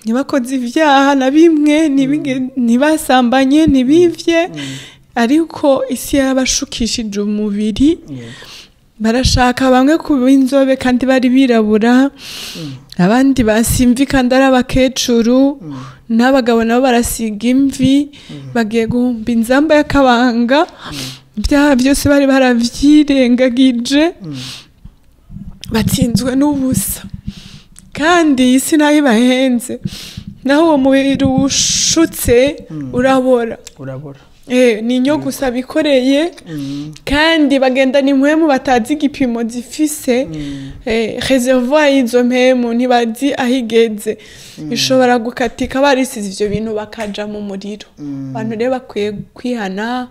ntibakoze ivyaha na bimwe ntibasambanye ntibivye ariko isi yarabashukishije umubiri barashaka bamwe kuba inzobe kandi bari birabura abandi basimvi kandi ari abakecuru n'abagabo nabo barasiga imvi bagiye guhumba inzamba y'akabanga ibyaha byose bari baravyirengagije batsinzwe n'ubusa kandi isi nayo ibahenze naho uwo mubiri ushutse urabora ni inyo gusa bikoreye kandi bagenda ni mpwemu batazi igipimo zifise reservoir y'izo mpwemu ntibazi ahigeze ishobora gukatika barisize ivyo bintu bakaja mu muriro abantu rero bakwiye kwihana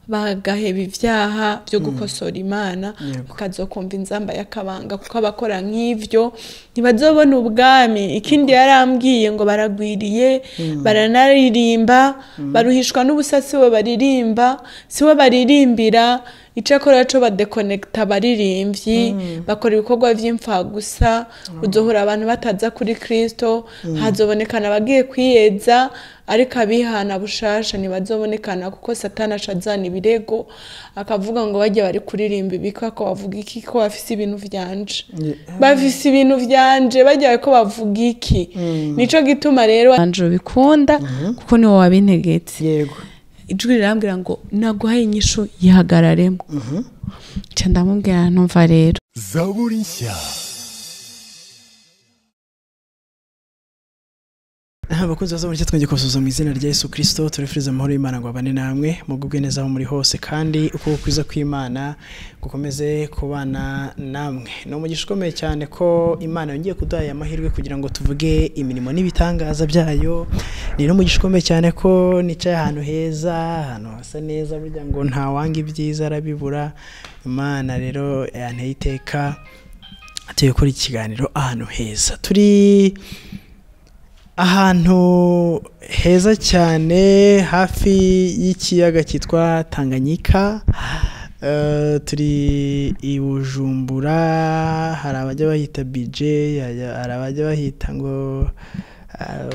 bagaheba ivyaha byo gukosora Imana bakazokumva inzamba y'akabanga kuko abakora nk'ivyo ntibazobona ubwami ikindi yarambwiye ngo baragwiriye baranaririmba baruhishwa n'ubusasi bo baririmba siwe baririmbira icakora cyo badekonekta baririmbyi bakora ibikorwa vy'imfa gusa uzohura abantu bataza kuri Kristo hazobonekana bagiye kwiyeza ariko abihana bushasha ntibazobonekana kuko Satani ashazana ibirego akavuga ngo bajye bari kuririmba ibika ko bavuga iki ko bafise ibintu vyanje bafise ibintu vyanje bajya ko bavuga iki nico gituma rero anje bikunda kuko ni wowe wabintegetse yego ijwi rirambwira ngo naguhaye inyisho yihagararemo cyo ndamubwira ntumva rero zaburi nshya abakunzi bazabona twongeye kusuza mu izina rya Yesu Kristo turifuriza amahoro y'Imana ngo abane namwe mugubwe neza aho muri hose kandi uko kwiza kw'Imana gukomeze kubana namwe no mugisha ukomeye cyane ko Imana yongeye kuduha amahirwe kugira ngo tuvuge imirimo n'ibitangaza byayo ni no mugisha ukomeye cyane ko nicaye ahantu heza ahantu hasa neza burya ngo nta wanga ibyiza arabibura Imana rero yanteye iteka atuye kuri ikiganiro ahantu heza turi ahantu heza cyane hafi y'ikiyaga cyitwa Tanganyika turi i Bujumbura hari abajya bahita bije hari abajya bahita ngo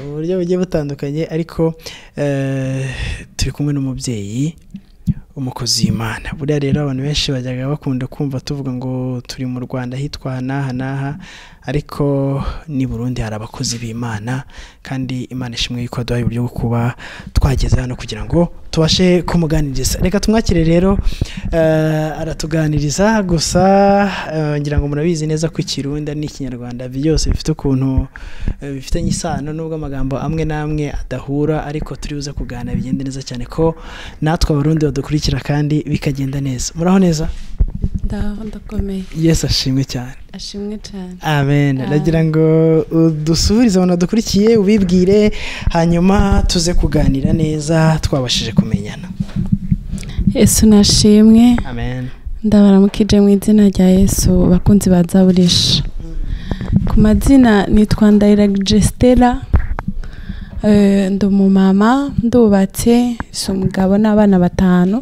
uburyo bugiye butandukanye ariko turi kumwe n'umubyeyi umukozi w'Imana buriya rero abantu benshi bajyaga bakunda kumva tuvuga ngo turi mu Rwanda hitwa naha ariko ni Burundi hari abakozi b'Imana kandi Imana ishimwe yuko duhaye uburyo bwo kuba twageze hano kugira ngo tubashe kumuganiriza reka tumwakire rero aratuganiriza gusa ngira ngo murabizi neza ko Ikirundi n'ikinyarwanda byose bifite ukuntu bifitanye isano nubwo amagambo amwe namwe adahura ariko turi buze kugana bigende neza cyane ko natwe abarundi badukurikira kandi bikagenda neza muraho neza ndakomeye Yesu ashimwe cyane ashimwe cyane amen nagira ngo udusubirize abantu dukurikiye ubibwire hanyuma tuze kuganira neza twabashije kumenyana Yesu nashimwe amen ndabaramukije mu izina rya Yesu bakunzi bazaburisha ku mazina nitwa Ndayiragije Stella ndi umumama ndubatse umugabo n'abana 5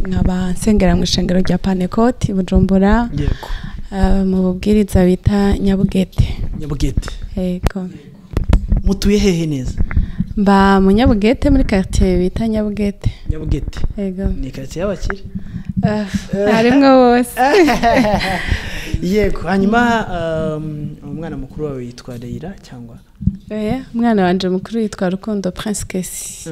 nkaba nsengera mu ishengero rya Panekoti Bujumbura mu bubwiriza bita Nyabugete yego mutuye hehe neza mba mu Nyabugete muri quartier bita Nyabugete yego ni quartier y'abakire harimwo bose yego hanyuma umwana mukuru wawe yitwa Arira cyangwa umwana wanje mukuru yitwa Rukundo Prince Kesi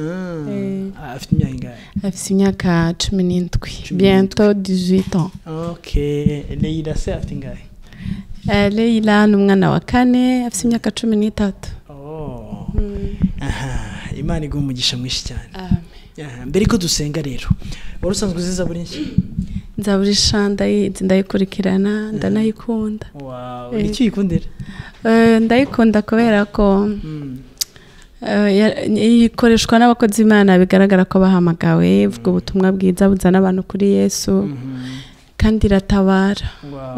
afite imyaka ingahe afite imyaka 17 bientôt 18 ans okay Leila se afite ingahe Leila n'umwana wa 4 afite imyaka 13 Imana iguha umugisha mwinshi cyane amen mbere ko dusenga rero wari usanzwe uziza buri nshya nzaburisha ndayikurikirana ndanayikunda wow nicyo yikundira ndayikunda kubera ko ikoreshwa n'abakozi Imana bigaragara ko bahamagawe vuga ubutumwa bwiza buzana abantu kuri Yesu kandi iratabara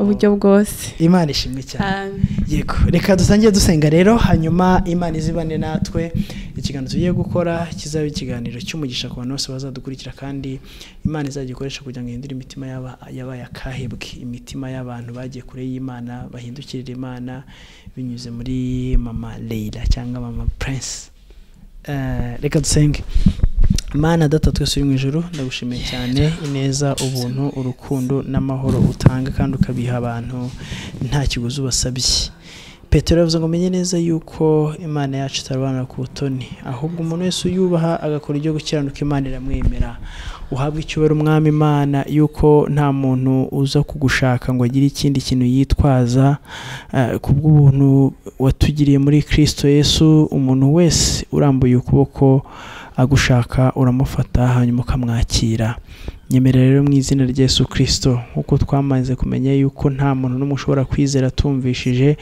uburyo bwose Imana ishimwe cyane yego reka dusangiye dusenga rero hanyuma Imana izibane natwe ikiganiro tugiye gukora kizaba ikiganiro cy'umugisha ku bantu bose bazadukurikira kandi Imana izagikoresha kugira ngo ihindure imitima yabaye akahebwe, imitima y'abantu bagiye kure y'Imana bahindukirira Imana binyuze muri mama Leila cyangwa mama Prince. Reka dusenge. Mana data twese uri mu ijuru, ndagushimiye cyane ineza, ubuntu, urukundo n'amahoro utanga kandi ukabiha abantu nta kiguzi ubasabye. Petero yavuze ngo menye neza yuko Imana yacu itarwana ku butoni, ahubwo umuntu wese uyubaha agakora ibyo gukiranuka Imana iramwemera. Uhabwe icyubahiro Umwami Imana yuko nta muntu uza kugushaka ngo agire ikindi kintu yitwaza, kubw'ubuntu watugiriye muri Kristo Yesu. Umuntu wese urambuye ukuboko agushaka uramufata hanyuma ukamwakira. Nyemerera rero mu izina rya Yesu Kristo, nkuko twamaze kumenya yuko nta muntu n'umwe ushobora kwizera tumvishije,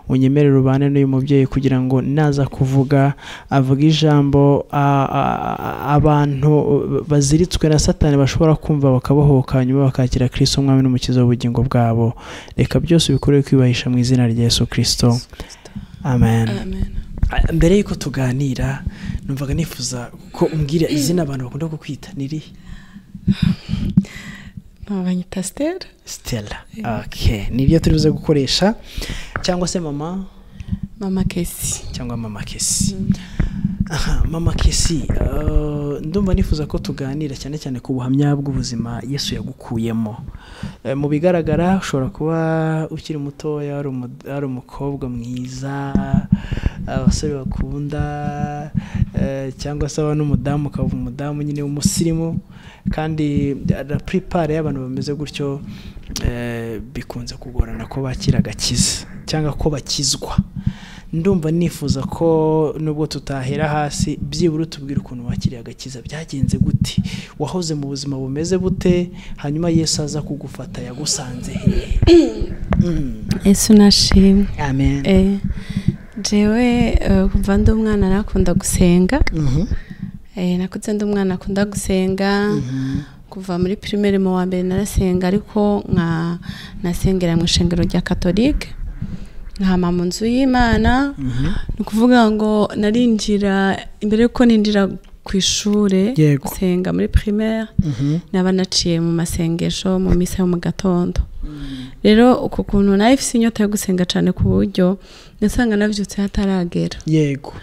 unyemerera ubane n'uyu mubyeyi kugira ngo naza kuvuga avuga ijambo abantu baziritswe na Satani bashobora kumva bakabohoka hanyuma bakakira Kristo Umwami n'umukiza w'ubugingo bwabo. Reka byose bikorere kwibahisha mu izina rya Yesu Kristo. Amen. Mbere yuko tuganira numvaga nifuza ko umbwira izina abantu bakunda kukwita niri. Banyita Stella. Stella. Okay, nibyo turibuze gukoresha cyangwa se mama Kesi cyangwa mama Kesi. Mama Kesi, ndumva nifuza ko tuganira cyane cyane ku buhamya bw'ubuzima Yesu yagukuyemo. Mu bigaragara ushobora kuba ukiri mutoya, ari umukobwa mwiza, abasore bakunda, cyangwa se aba n'umudamu ukaba umudamu nyine w'umusirimu, kandi la plupart y'abantu bameze gutyo bikunze kugorana ko bakira agakiza cyangwa ko bakizwa. Ndumva nifuza ko nubwo tutahera hasi byibura tubwira ukuntu wakiriye agakiza, byagenze gute, wahoze mu buzima bumeze bute, hanyuma Yesu aza kugufata yagusanze he? Yesu nashimwe. Amen. Jewe kuva ndi umwana nakunda gusenga. Nakuze ndi umwana akunda gusenga. Kuva muri primaire mu wa mbere narasenga, ariko nasengera mu ishengero rya Katolike. Nkama mu nzu y'Imana. Nukuvuga ngo narinjira imbere yuko ninjira ku ishure gusenga muri primaire, naba naciye mu masengesho mu misa yo mu gatondo. Rero uko kuntu nayifise inyota yo gusenga cyane ku buryo nasanga navyutse hataragera. Yego.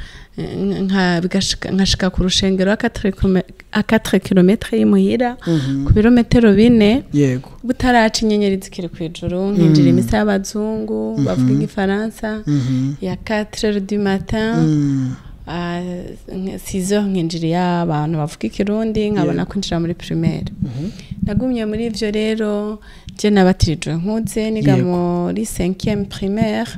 Nkashika ku rushengero 4 km y'imuhira ku birometero 4. Yego. Butaraca inyenyeri zikiri kwijuru, nkinjira imisa y'abazungu bavuga igifaransa ya 4h du matin. 6h nkinjira abantu bavuga ikirundi, nkabona kwinjira muri primaire. Nagumye muri ivyo rero je nabatirijwe nkuze niga muri 5e primaire.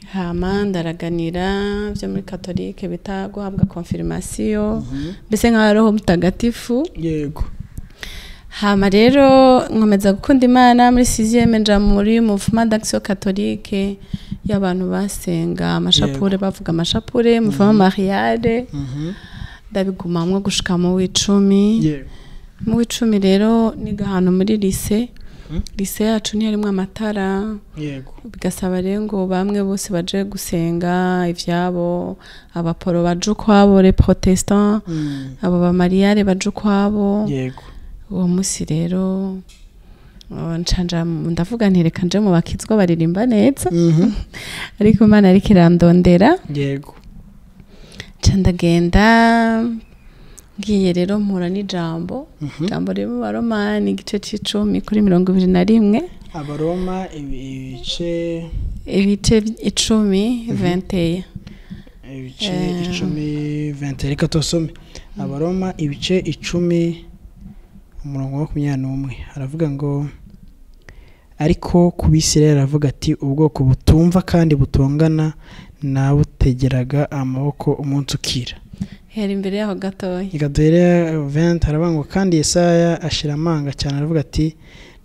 Hama ndaraganira byo muri Katolike bita guhabwa confirmation, mbese nka roho mutagatifu. Yego. Hama rero nkomeza gukunda Imana muri 6e nja muri mouvement d'action catholique y'abantu basenga amashapure, bavuga amashapure, muvamo mariage. Ndabigumamwe gushika mu w'icumi. Mu w'icumi rero niga hano muri lycée. Lycée yacu ni harimo amatara. Yego. Bigasaba rero ngo bamwe bose baje gusenga ivyabo, abaporo baje kwabo, les protestants, abo ba mariale baje kwabo. Yego. Uwo musi rero ncanja ndavuga nti reka nje mu bakizwa baririmba neza. Ariko Imana ariko irandondera. Yego. Ndagenda ngiye rero mpura n'ijambo. Jambo rero mu Baroma ni igice c'icumi kuri 21. Abaroma ibice 10 21. Ibice 10 20. Reka tosome. Abaroma ibice 10 umurongo wa 21 aravuga ngo ariko kubisirayeli aravuga ati ubwoko butumva kandi butongana nabutegeraga amaboko umunsi ukira. Hera imbere yaho gatoya. Igadere 20 aravuga ngo kandi Yesaya ashira amanga cyane aravuga ati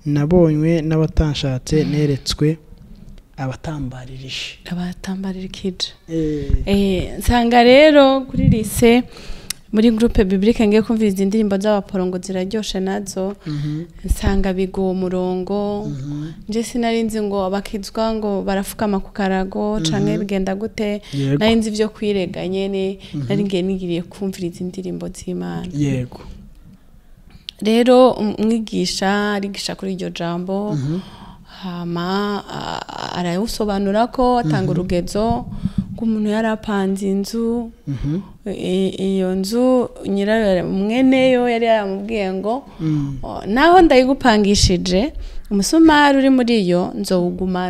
nabonywe n'abatanshatse neretswe abatambaririje. Nsanga rero kuri lycée muri groupe biblique ngiye kumviriza indirimbo z'abaporongo ziraryoshe nazo nsanga bigo umurongo nje sinarinzi ngo abakizwa ngo barafukama ku karago canke bigenda gute narinzi ivyo kwirega nyene nari ngiye nigiriye kumviriza indirimbo z'Imana yego rero umwigisha arigisha kuri iryo jambo hama arayusobanura ko atanga urugezo umuntu yarapanze inzu iyo nzu nyirayo mweneyo yari yaramubwiye ngo naho ndayigupangishije umusumari uri muri iyo nzoguma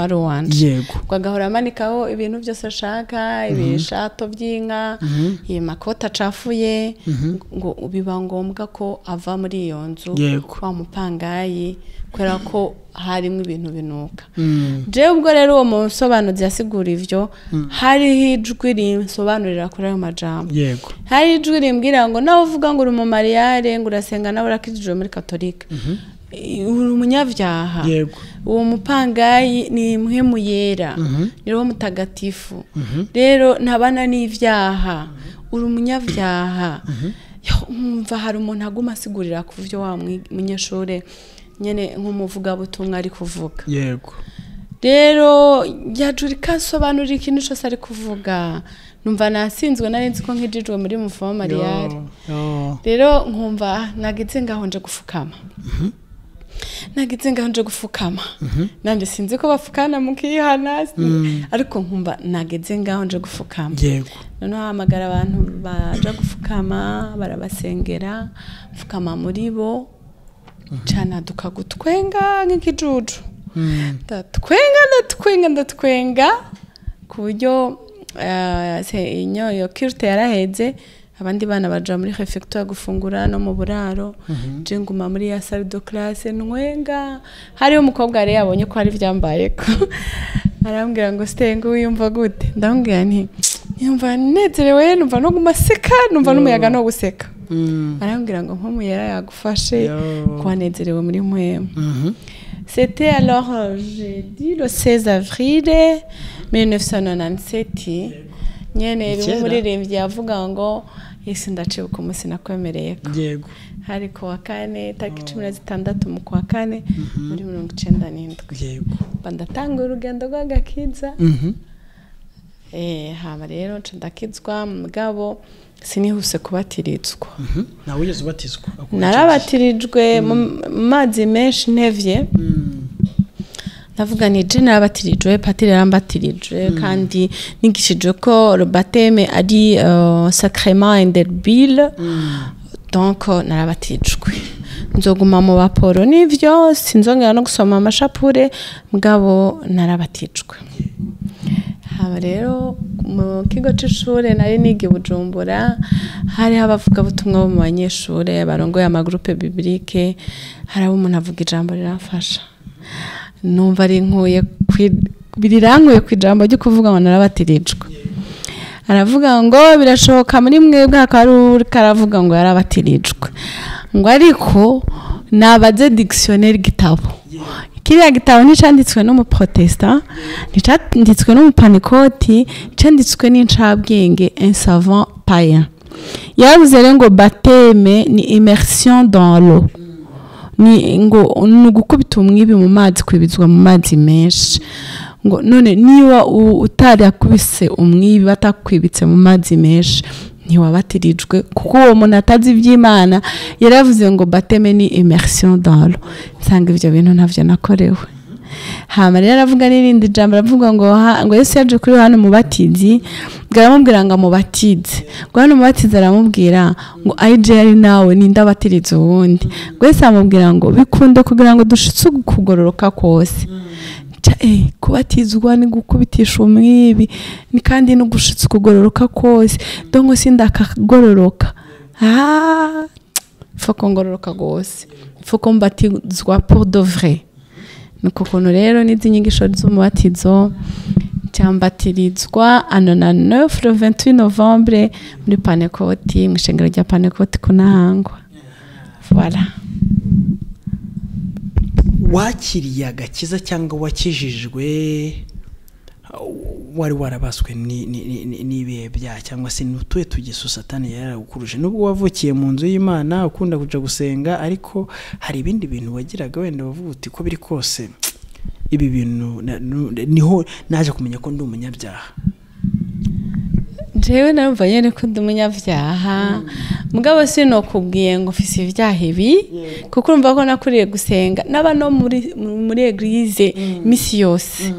ari uwanje kwagahora amanikaho ibintu byose ashaka ibishato by'inka amakoti acafuye ngo biba ngombwa ko ava muri iyo nzu wa mupangayi kubera ko harimo ibintu binuka jewe ubwo rero uwo musobanuzi yasigura ivyo hari ijwi rinsobanurira kuri ayo majambo hari ijwi rimbwira ngo nawe uvuga ngo uri mu mariyare ngo urasenga nawe urakijijwe muri katolika uri umunyavyaha uwo mupangayi ni muhemu yera ni roho mutagatifu rero ntabana n'ivyaha uri umunyavyaha umva hari umuntu aguma asigurira ku vyo wa munyeshure nyene nk'umuvuga butumwa ari kuvuga rero yajurika asobanurira ikintu cyose ari kuvuga numva nasinzwe narinzi ko nkijijwe muri muvoma mariyari rero nkumva nagize ngaho nje gufukama nanje sinzi ko bafukana mukihana ariko nkumva nageze ngaho nje gufukama noneho hamagara abantu baja gufukama barabasengera fukama muri bo cana dukagutwenga nk'ikijuju ndatwenga ku buryo iyo kirute yaraheze abandi bana baja muri refectoire gufungura no mu buraro je nguma muri ya salle de classe ntwenga hariho umukobwa yari yabonye ko hari vyambaye ko arambwira ngo Stella uyumva gute ndambwira nti yumva nezerewe numva no gumaseka numva n'umuyaga no guseka arambwira ngo nk'umuyera yagufashe kwanezerewe muri mwema. C'était alors jeudi le 16 avril 1997 nyene bimuririmbye yavuga ngo isi ndacibuka umunsi nakwemereye ko hari ko wa kane tariki 16 mu kwa kane muri 1997 bandatanga urugendo rw'agakiza haba rero ndakizwa mugabo sinihuse kubatirizwa nawe ugeze ubatizwa narabatirijwe mu mazi menshi ntevye ndavuga ni je narabatirijwe patiri yarambatirijwe kandi nigishijwe ko le baptême ari sacrement indélébile donc narabatirijwe nzoguma mu baporo nivyo sinzongera no gusoma amashapure mugabo narabatijwe haba rero mu kigo c'ishure nari nige Bujumbura hari abavuga butumwa bo mu banyeshure barongoye amagroupe biblique hari umuntu avuga ijambo riramfasha numva ari nkuye birirankuye ku ijambo ryo kuvuga ngo narabatirijwe aravuga ngo birashoboka muri mwebwe karavuga ngo yarabatirijwe ngo ariko nabaze dictionnaire gitabo kiriya gitabo nicanditswe n'umuprotestant nicanditswe n'umupanikoti canditswe n'incabwenge un savant païen yavuze rero ngo baptême ni immersion dans l'eau ni ngo nugukubita umwibi mu mazi kwibizwa mu mazi menshi ngo none niba utari akubise umwibi batakwibitse mu mazi menshi ntiwabatirijwe kuko uwo muntu atazi iby'Imana yaravuze ngo baptême ni immersion dans l'eau nsanga ivyo bintu ntavyo nakorewe hama rero aravuga n'irindi jambo aravuga ngo Yesu yaje kuri hano mubatizi ngaramubwira ngo mubatize ngo hano mubatize aramubwira ngo aije yari nawe nindabatiriza uwundi ngo Yesu amubwira ngo bikunde kugira ngo dushitse kugororoka kose kubatizwa ni gukubitisha umwibi ni kandi no gushitsa kugororoka kose donc sindakagororoka faut kongororoka gose faut kombatizwa pour de vrai nuko kono rero nizi nyigisho z'umubatizo cyambatirizwa le 28 novembre muri Panekoti mu shengero rya Panekoti kunahangwa voilà. Wakiriye agakiza cyangwa wakijijwe wari warabaswe n'ibihe byaha cyangwa se n'utuye tugeso satani yaragukuruje nubwo wavukiye mu nzu y'Imana ukunda kuja gusenga ariko hari ibindi bintu wagiraga wenda wavuga uti ko biri kose ibi bintu niho naje kumenya ko ndi umunyabyaha jewe namva nyene ko ndi umunyabyaha mugabo sinokubwiye ngo mfise ibyaha ibi kuko urumva ko nakuriye gusenga naba no muri eglise misi yose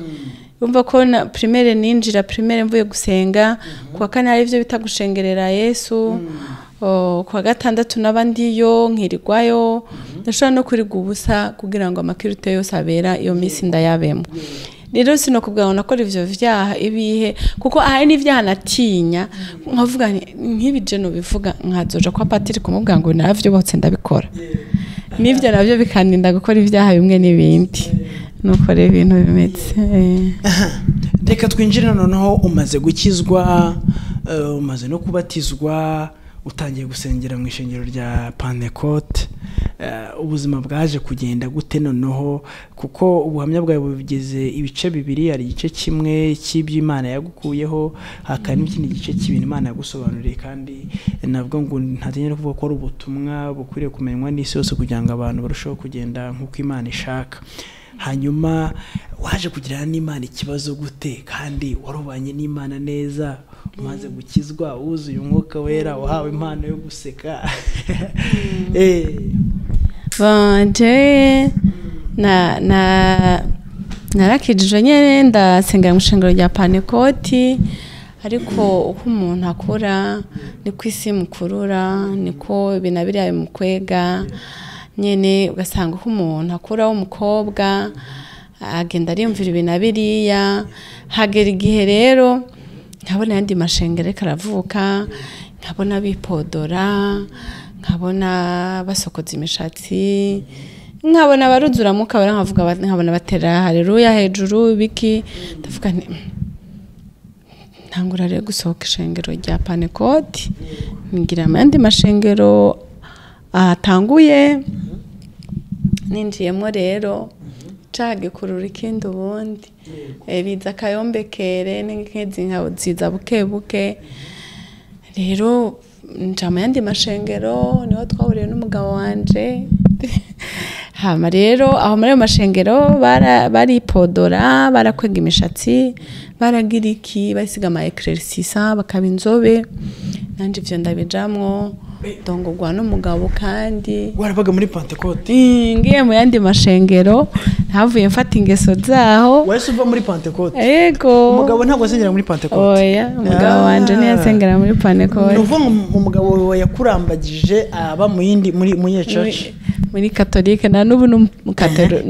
urumva ko na primaire ninjira primaire mvuye gusenga kwa kane hari ivyo bita gushengerera Yesu kwa gatandatu nabandiyo nkirirwayo ndashobora no kuriga ubusa kugira ngo amakirute yose abera iyo misi ndayabemo rero sinokubwira nakora ivyo vyaha ibihe kuko aha ni vyaha natinya nkavuga nk'ibije no bivuga nkazoja kwa patiri kumubwira ngo navyo bose ndabikora nivyo navyo bikandinda gukora ivyaha bimwe n'ibindi nuko rero ibintu bimeze reka twinjire noneho umaze gukizwa umaze no kubatizwa utangiye gusengera mu ishengero rya Pentecote ubuzima bwaje kugenda gute noneho kuko ubuhamya bwawe bugeze ibice bibiri ari igice kimwe cy'iby'Imana yagukuyeho hakana n'ikindi gice cy'ibintu Imana yagusobanuriye kandi navuga ngo ntatenye kuvuga ko ari ubutumwa bukwiriye kumenywa n'isi yose kugira ngo abantu barusheho kugenda nk'uko Imana ishaka hanyuma waje kugirana n'Imana ikibazo gute kandi warubanye n'Imana neza umaze gukizwa wuzuye umwuka wera uhawe impano yo guseka banje narakijije nyene ndasengera mu shengero rya Pentecote ariko uko umuntu akura niko isi mukurura niko ibinabiri yawe mukwega nyene ugasanga uko umuntu akura w'umukobwa agenda ariyumvira ibinabiriya hagera igihe rero nkabona yandi mashengero karavuka nkabona bipodora nkabona basokoza imishatsi nkabona baruzura muka barankavuga nkabona batera haleluya hejuru biki ndavuga ntangura rero gusohoka ishengero rya Pentecote ngira amandi mashengero atanguye ninjiyemo rero cage kurura ikindi ubundi biza kayombekere n'ingezi nkaziza bukebuke rero njama yandi mashengero niho twahuriye n'umugabo wanje hama rero aho muri mashengero baripodora barakwega imishatsi baragira iki basiga ama eclaircissant bakaba inzobe nanje ivyo ndabijamwo ndongorwa n'umugabo kandi warabaga muri Pentecote ngiye mu yandi mashengero ntavuye mfata ingeso zaho wese uva muri Pentecote yego umugabo ntabwo asengera muri Pentecote oya umugabo wanje ni yasengera muri Pentecote nuvuga umugabo yakurambagije aba mu yindi muri church muri Catholique na nubu mu Catholique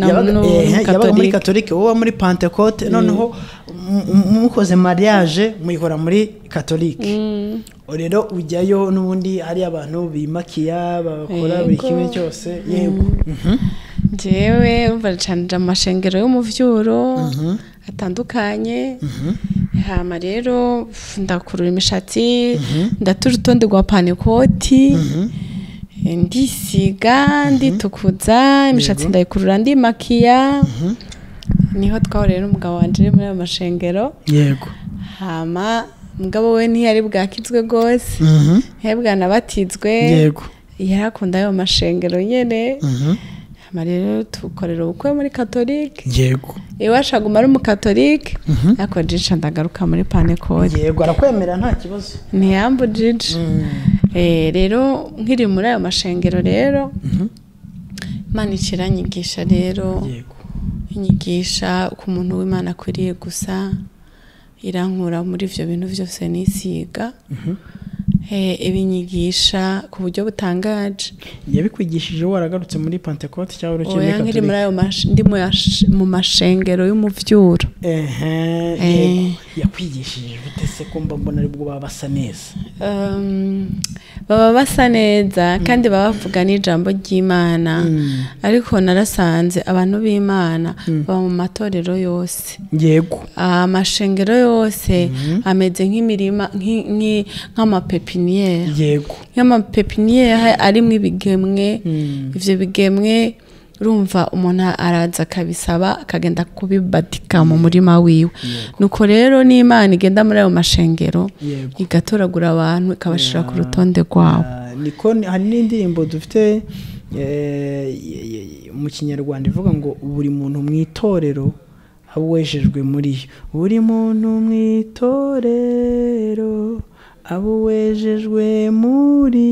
yabaga muri Catholique wowe muri Pentecote noneho mukoze mariage muyikora muri Catholique rero ujyayo nubundi ari abantu bimakiya bakora buri kimwe cyose yego jewe umva amashengero yo mu vyuro atandukanye hama rero ndakurura imishatsi ndatura urutonde rwa Pentecote ndisiga nditukuza imishatsi ndayikurura ndi makiya niho twahuriye n'umugabo wanje muri amashengero yego hama mugabo we ntiyari bwakizwe gose hebwa nabatizwe yego yarakunda ayo mashengero nyene hama rero tukorera ubukwe muri Catholique yego iwashaguma ari mu Catholique ariko jisha ndagaruka muri Pentecote yego arakwemera nta kibazo ntiyambujije rero nkiri muri ayo mashengero rero Imana ikiranyigisha rero yego inyigisha ku muntu w'Imana akwiriye gusa irankura muri ivyo bintu byose nisiga ibinyigisha ku buryo butangaje yabikwigishije waragarutse muri Pentecote cyangwa urukiri muri Catholique muri ayo ndi mu mashengero y'umuvyuro yakwigishije bitese ko mbona ari bwo baba basa neza baba basa neza kandi baba bavuga n'ijambo ry'Imana ariko narasanze abantu b'Imana baba mu matorero yose yego amashengero yose ameze nk'imirima nk'amapepiniere yego nk'amapepiniere arimo ibigemwe ivyo bigemwe urumva umuntu araza akabisaba akagenda kubibatika mu murima wiwe nuko rero n'Imana igenda muri ayo mashengero igatoragura abantu ikabashira ku rutonde rwabo niko hari n'indirimbo dufite mu kinyarwanda ivuga ngo buri muntu mu itorero abuwejejwe muri yo buri muntu mu itorero abuwejejwe muri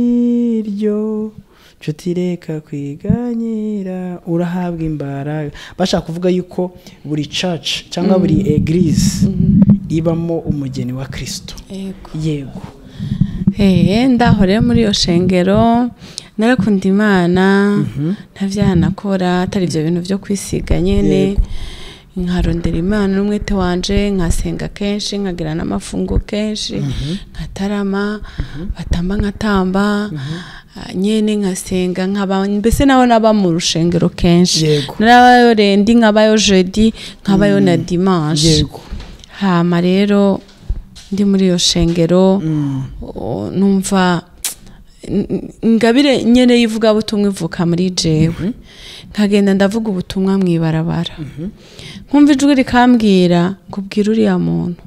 ryo nshuti reka kwiganyira urahabwa imbaraga bashaka kuvuga yuko buri church cyangwa buri eglise ibamo umugeni wa Kristo yego ndaho rero muri yo shengero narakunda Imana ntavyaha nakora atari ivyo bintu vyo kwisiga nyene nkarondera Imana n'umwete wanje nkasenga kenshi nkagira n'amafungo kenshi nkatarama batamba nkatamba nyene nkasenga nkaba mbese naho naba mu rushengero kenshi narabayo rendi nkabayo jeudi nkabayo na dimanche hama rero ndi muri yo shengero numva ingabire nyene yivuga butumwa ivuka muri jewe nkagenda ndavuga ubutumwa mwibarabara nkumva ijwi rikambwira kubwira uriya muntu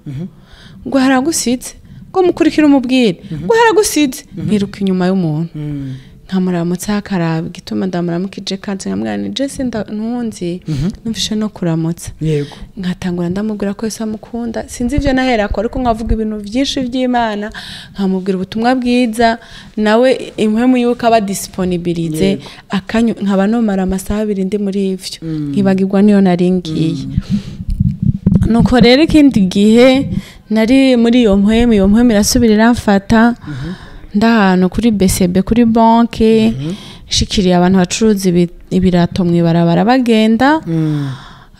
ngo haragusize ngo mukurikira umubwire ngo haragusize nkiruka inyuma y'umuntu nkamuramutsa akaraba gituma ndamuramukije kanze nkamwana Jesse ntunzi numvishe no kuramutsa yego nkatangura ndamubwira ko Yesu amukunda sinzi ivyo nahera ko ariko nkavuga ibintu byinshi by'Imana nkamubwira ubutumwa bwiza nawe impwemu yuko aba disponibilize akanyu nkaba no mara amasaha 2 ndi muri ivyo nkibagirwa niyo naringiye nuko rero ikindi gihe nari muri iyo mpwemu irasubirira mfata ndahano kuri BCB kuri banke shikiriye abantu bacuruza ibirato mwibarabara bagenda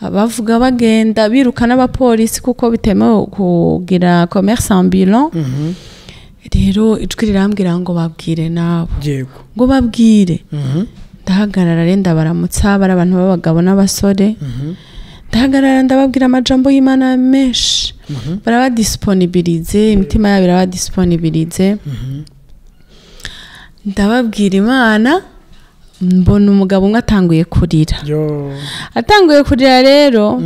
bavuga bagenda biruka n'abapolisi kuko bitemewe kugira commerce ambulant rero ijwi rirambwira ngo babwire nabo ngo babwire ndahagarara renda baramutsa bara abantu b'abagabo n'abasore ndahagarara ndababwira amajambo y'Imana menshi baraba disponibilize imitima yabo iraba disponibilize ndababwira Imana mbona umugabo umwe atanguye kurira atanguye kurira rero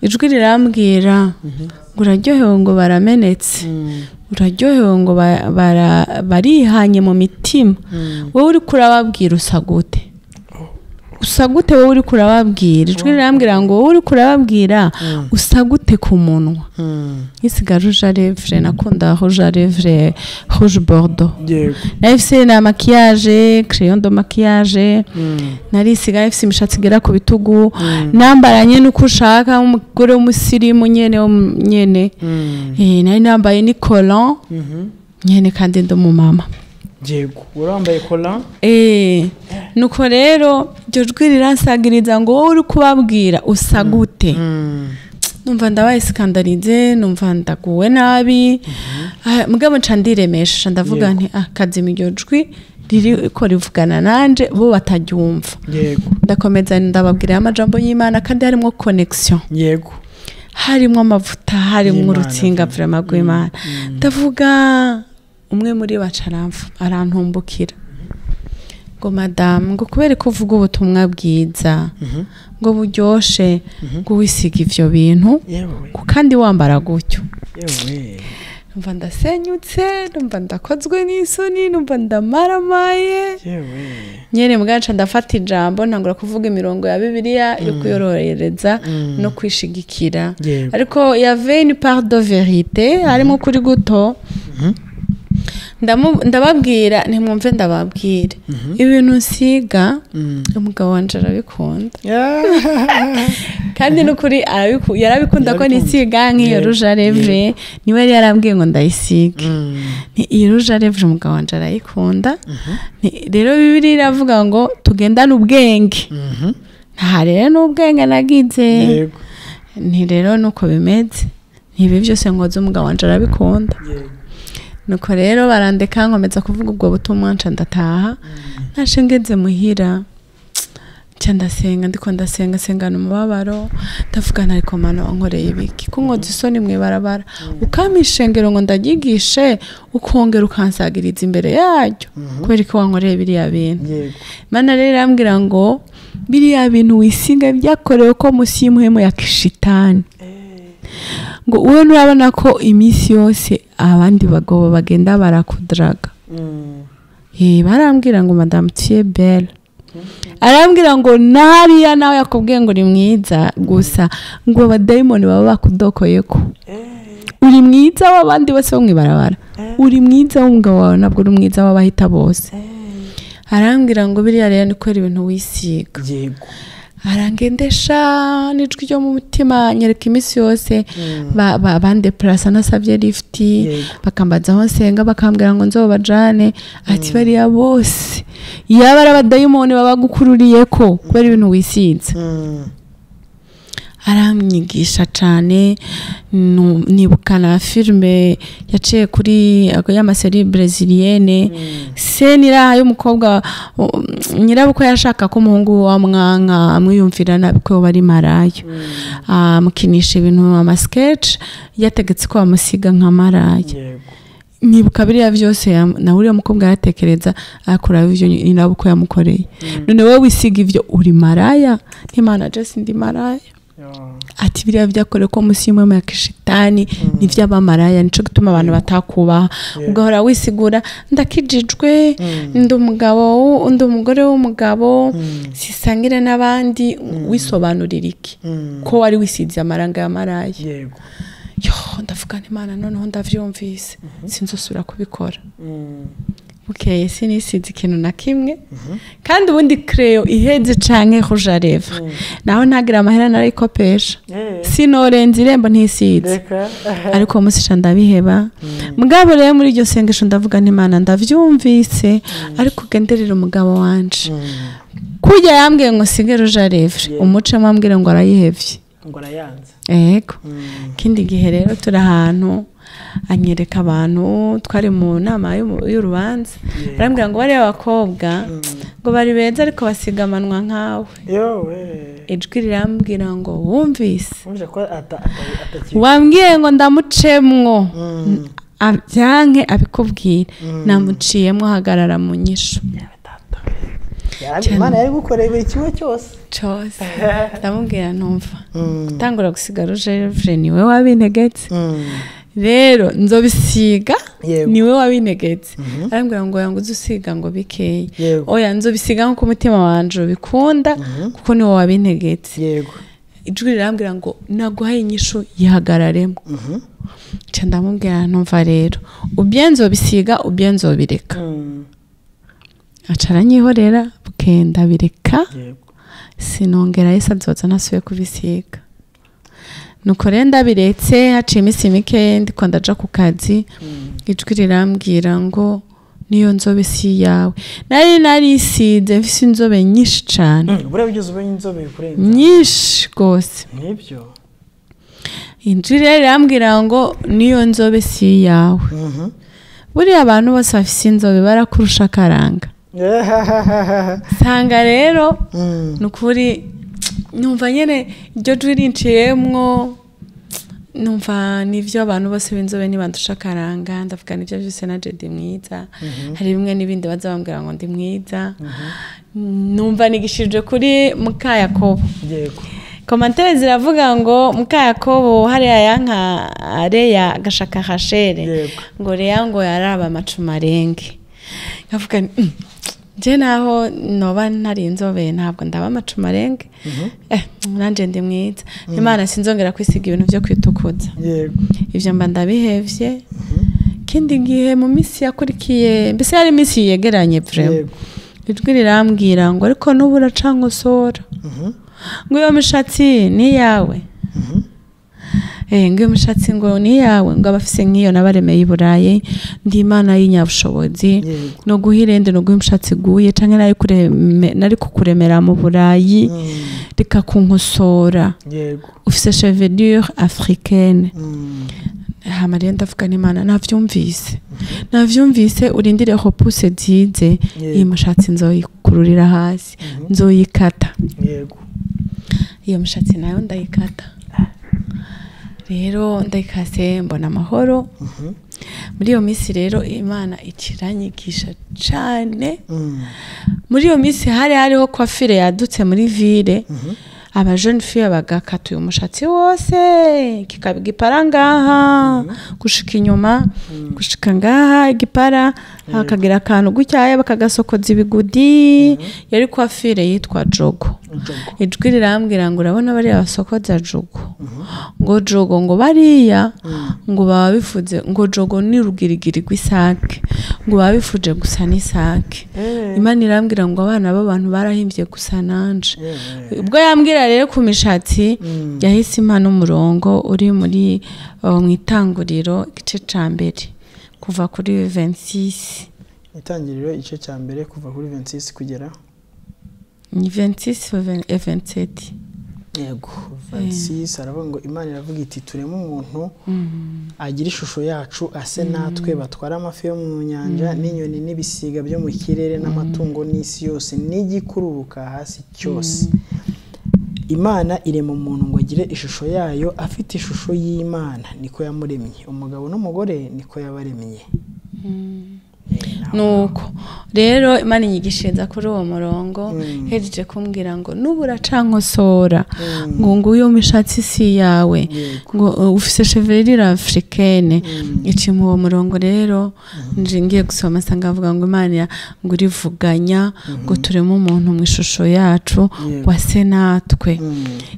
ijwi rirambwira ngo uraryohewe ngo baramenetse uraryohewe ngo barihanye mu mitima wowe uri kurababwira usagute wowe uri kurababwira ijwi rirambwira ngo wowe uri kurababwira usagute ku munwa isiga rouge à lèvres nakunda rouge à lèvres rouge bordeaux nafise na maquillage crayon de maquillage narisiga nafise imishatsi igera ku bitugu nambaranye nuko ushaka umugore w'umusirimu nyene nari nambaye ni collant nyene kandi ndo mu mama Jego urambaye collant nuko rero iryo jwi riransagiriza ngo wowe uri kubabwira usagute numva ndabaye skandalize numva ndaguwe nabi mugabo ncandiremesha ndavuga nti akazima iryo jwi riri ko rivugana nanje bo bataryumva ndakomeza ndababwira amajambo y'Imana kandi harimo connection harimo amavuta harimo urutsinga vraiment rw'Imana ndavuga umwe muri bacaramfu arantumbukira ngo madame ngo kubera ko uvuga ubutumwa bwiza ngo buryoshe ngo wisiga ivyo bintu kandi wambara gutyo numva ndasenyutse numva ndakozwe n'isoni numva ndamaramaye nyene mugaca ndafata ijambo ntangura kuvuga imirongo ya Bibiliya yo kuyorohereza no kwishigikira ariko yave une part de vérité harimo kuri guto ndababwira ntimwumve ndababwire ibintu nsiga umugabo wanje arabikunda kandi n'ukuri yarabikunda ko nisiga nk'iyo rouge à lèvres niwe yari yarambwiye ngo ndayisige iyo rouge à lèvres umugabo wanje arayikunda rero Bibiliya iravuga ngo tugendane ubwenge nta rero n'ubwenge nagize nti rero nuko bimeze ntibi byose ngoze umugabo wanje arabikunda nuko rero barandeka nkomeza kuvuga ubwo butumwa nca ndataha nashe ngeze muhira nca ndasenga ndiko ndasengana umubabaro ndavugana ariko mana wankoreye ibiki kunkoza isoni mwibarabara ukamishengero ngo ndagigishe ukongera ukansagiriza imbere yaryo kubera ko wankoreye biriya bintu mana rero irambwira ngo biriya bintu wisiga byakorewe ko musi y'umuhemo ya kishitani ngo uwe nurabona ko iminsi yose abandi bagabo bagenda barakudraga barambwira ngo madame tu es belle arambwira ngo nariya nawe yakubwiye ngo uri mwiza gusa ngo abadayimoni baba bakudokoye ko uri mwiza w'abandi bose bo mwibarabara uri mwiza w'umugabo wawe nabwo uri mwiza w'abahita bose arambwira ngo biriya rero ni kwera ibintu wisiga yego arangendesha nijwi ryo mu mutima nyereka iminsi yose bande place nasabye lift bakambaza aho nsenga bakambwira ngo nzobajane ati bariya bose yaba arabadayimoni babagukururiye ko kubera ibintu wisize aramyigisha cyane nibukana filme yaciye kuri y'amaseri brezilienne senira y'umukobwa nyirabuko yashaka ko umuhungu wa mwanka amwiyumvira nabi ko bari marayo mukinisha ibintu amasketch yategetse ko bamusiga nka marayo nibuka biriya byose na uriya mukobwa yaratekereza akora ivyo nyirabuko yamukoreye none wowe wisiga ivyo uri maraya n'Imana Jesse ndi maraya ati biriya byakorewe ko musi y'umuhemo ya kishitani n'ivy'abamaraya nico gituma abantu batakubaha ugahora wisigura ndakijijwe ndi umugabo ndi umugore w'umugabo sisangire n'abandi wisobanurira iki ko wari wisize amaranga y'amaraya yego ndavuga n'Imana noneho ndavyumvise sinzosubira kubikora bukeye sinisize ikintu na kimwe kandi ubundi creyo iheze canke rouge à lèvres naho ntagira amahera narayikopesha sinorenza irembo ntisize ariko musisha ndabiheba mugabo rero muri iryo sengesho ndavuga n'Imana ndavyumvise ariko genderera umugabo wanje kujya yambwiye ngo sige rouge à lèvres umuce mwambwire ngo arayihevye ngo arayanze yego kindi gihe rero turi ahantu anyereka abantu twari mu nama y'urubanza arambwira ngo bari abakobwa ngo bari beza ariko basigamanwa nkawe ijwi rirambwira ngo wumvise wambwiye ngo ndamucemwo abyanke abikubwira namuciyemo hagarara mu nyisho Imana yari gukorera buri kimwe cyose ndamubwira numva gutangura gusiga rouge à lèvres niwe wabintegetse rero nzobisiga niwe wabintegetse arambwira ngo yanguze usiga ngo bikeye oya nzobisiga nko umutima wanje bikunda kuko niwe wabintegetse yego ijwi rirambwira ngo naguhaye inyishu yihagararemo cyo ndamubwira numva rero ubyenzo bisiga ubyenzo bireka acaranyihorera bukenda bireka sinongera yesa nzoza nasuye kubisiga nuko rero ndabiretse haciye iminsi mike ndiko ndaja ku kazi ijwi rirambwira ngo niyo nzobe si yawe narisize mfise inzobe nyinshi cyane buriya bigeze ube inzobe kurenza nyinshi rwose nibyo ijwi rero rirambwira ngo niyo nzobe si yawe buriya abantu bose bafise inzobe barakurusha akaranga sanga rero nukuri numva nyene iryo jwi rinciyemwo numva nivyo abantu bose b'inzobe nibandusha akaranga ndavuga nivyo byose naje ndi mwiza hari bimwe n'ibindi baza bambwira ngo ndi mwiza numva nigishije kuri muka Yakobo yego commentaire ziravuga ngo muka Yakobo hariya yanka areya gashaka hashere ngo reya ngo yaraba amacumarenge ngavuga je naho noba ntari inzobe ntabwo ndaba amacumarenge nanje ndi mwiza Imana sinzongera kwisiga ibintu byo kwitukuza yego ivyo mba ndabihevye kindi gihe mu misi yakurikiye mbese hari misi yegeranye vraiment ijwi rirambwira ngo ariko nubura cankosora ngo iyo mishatsi ni yawe ngo iyo mishatsi ngo ni yawe ngo abafise nk'iyo nabaremeye iburaye ndi Imana y'inyabushobozi no guhirende no guhimshatsi guye canke nari kukuremera mu burayi reka kunkosora yego ufise chevelure africaine hamariye ndavuga n'Imana navyumvise urindire repousse zize iyo mishatsi nzoyikururira hasi nzoyikata yego iyo mishatsi nayo ndayikata rero ndayikase mbona amahoro muri iyo minsi rero Imana ikiranyigisha cyane muri iyo minsi hariho coiffure yadutse muri ville aba jeune fille bagakatuye umushatsi wose kikabigipara ngaha gushika inyuma gushika ngaha igipara hakagira akantu gucyaya bakagasokoza ibigudi yari coiffure yitwa jogo ijwi rirambwira ngo urabona bari abasokoza jogo ngo jogo ngo bariya ngo baba bifuze ngo jogo ni rugirigiri rw'isake ngo baba bifuje gusa n'isake Imana irambwira ngo abana b'abantu barahimbye gusa nanje ubwo yambwira rero ku mishatsi yahise Imana umurongo uri muri mu itanguriro igice ca mbere kuva kuri 26 itangiriro igice ca mbere kuva kuri 26 kugera ni 26 27 yego 26 aravuga ngo Imana iravuga iti tureme umuntu agira ishusho yacu ase natwe batwara amafi yo mu nyanja n'inyoni n'ibisiga byo mu kirere n'amatungo n'isi yose n'igikururuka hasi cyose Imana irema umuntu ngo agire ishusho yayo afite ishusho y'Imana niko yamuremye umugabo n'umugore niko yabaremye nuko rero Imana inyigishiriza kuri uwo murongo hejeje kumbwira ngo nubura cankosora ngo uyo mishatsi si yawe ngo ufise chevelure africaine ici mu uwo murongo rero nje ngiye gusoma sanga avuga ngo Imana ngo urivuganya ngo tureme umuntu mu ishusho yacu wase natwe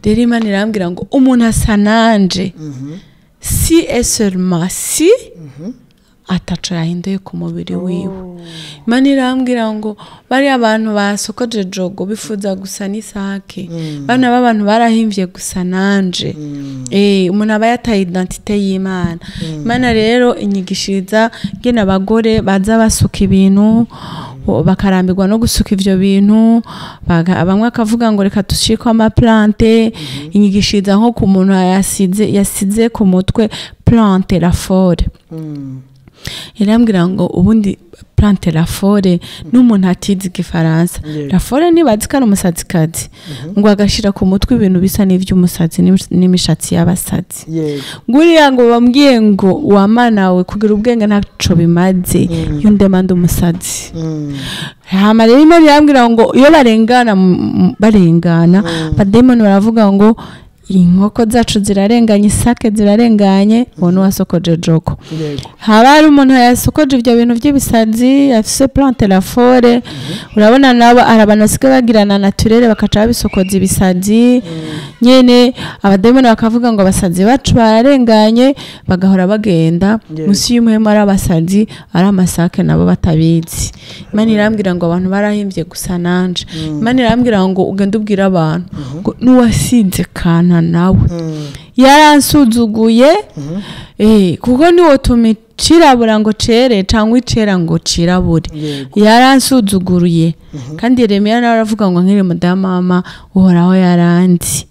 rero Imana irambwira ngo umuntu asa nanje si et seulement si ataco yahinduye ku mubiri wiwe Imana irambwira ngo bari abantu basokoje jogo bifuza gusa n'isake bana b'abantu barahimbye gusa nanje umuntu aba yataye identité y'Imana Imana rero inyigishiriza gena abagore baza basuka ibintu bakarambirwa no gusuka ivyo bintu bamwe akavuga ngo reka dushikwa ama plante inyigishiriza nko ku muntu yasize ku mutwe plante la fore irambwira ngo ubundi plante la fore n'umuntu atizi igifaransa la fore nibazi kandi umusatsi ngo agashira ku mutwe ibintu bisa n'ivy'umusatsi n'imishatsi y'abasatsi nguriya ngo bambwiye ngo wamanawe kugira ubwenge ntaco bimaze yundemanda umusatsi hama rero Imana irambwira ngo iyo barengana bademoni baravuga ngo inkoko zacu zirarenganye isake zirarenganye ubona wasokoje jogo haba hari umuntu yasokoje ibyo bintu by'ibisazi afise plante la fore urabona nabo arabanasike bagirana naturere bakaca babisokoza ibisazi nyene abademoni bakavuga ngo abasazi bacu bararenganye bagahora bagenda musi y'umuhema ari abasazi ari amasake nabo batabizi Imana irambwira ngo abantu barahimbye gusa nanje Imana irambwira ngo ugende ubwira abantu ngo nuwasinze kana nawe yaransuzuguye kuko niwo tumicirabura ngo cere cyangwa icera ngo cirabure yaransuzuguruye kandi Yeremiya nawe aravuga ngo nkiri mudamama uhoraho yaranzi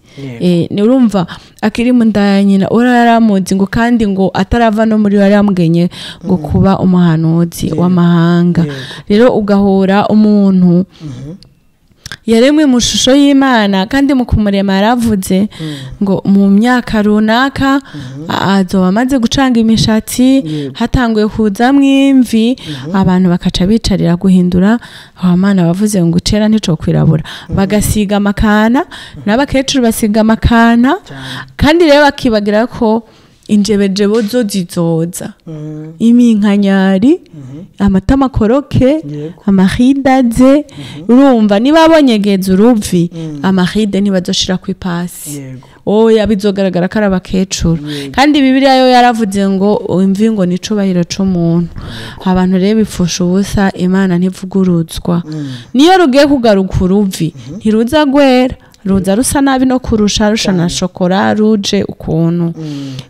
urumva akiri mu nda nyina uraramuzi ngo kandi ngo atarava no muri yaramgenye ngo kuba umuhanuzi w'amahanga rero ugahura umuntu yaremwe mu shusho y'Imana kandi mu kumurema yaravuze ngo mu myaka runaka azoba amaze gucanga imishatsi hatanguye kuzamwo imvi abantu bakaca bicarira guhindura abamana bavuze ngo cera ntico kwirabura bagasiga amakana n'abakecuru basiga amakana kandi rero bakibagira ko injebejebo zo zizoza iminkanyari amatama koroke amahidaze urumva niba abonyegeza uruvi amahide ntibazoshira ku ipasi oya bizogaragara ko ari abakecuru kandi Bibiliya yo yaravuze ngo imvi ngo nicubahiro c'umuntu abantu rero bipfusha ubusa Imana ntivuguruzwa niyo rugiye kugaruka uruvi ntiruza gwera ruza rusa nabi no kurusha rusha na shokora ruje ukuntu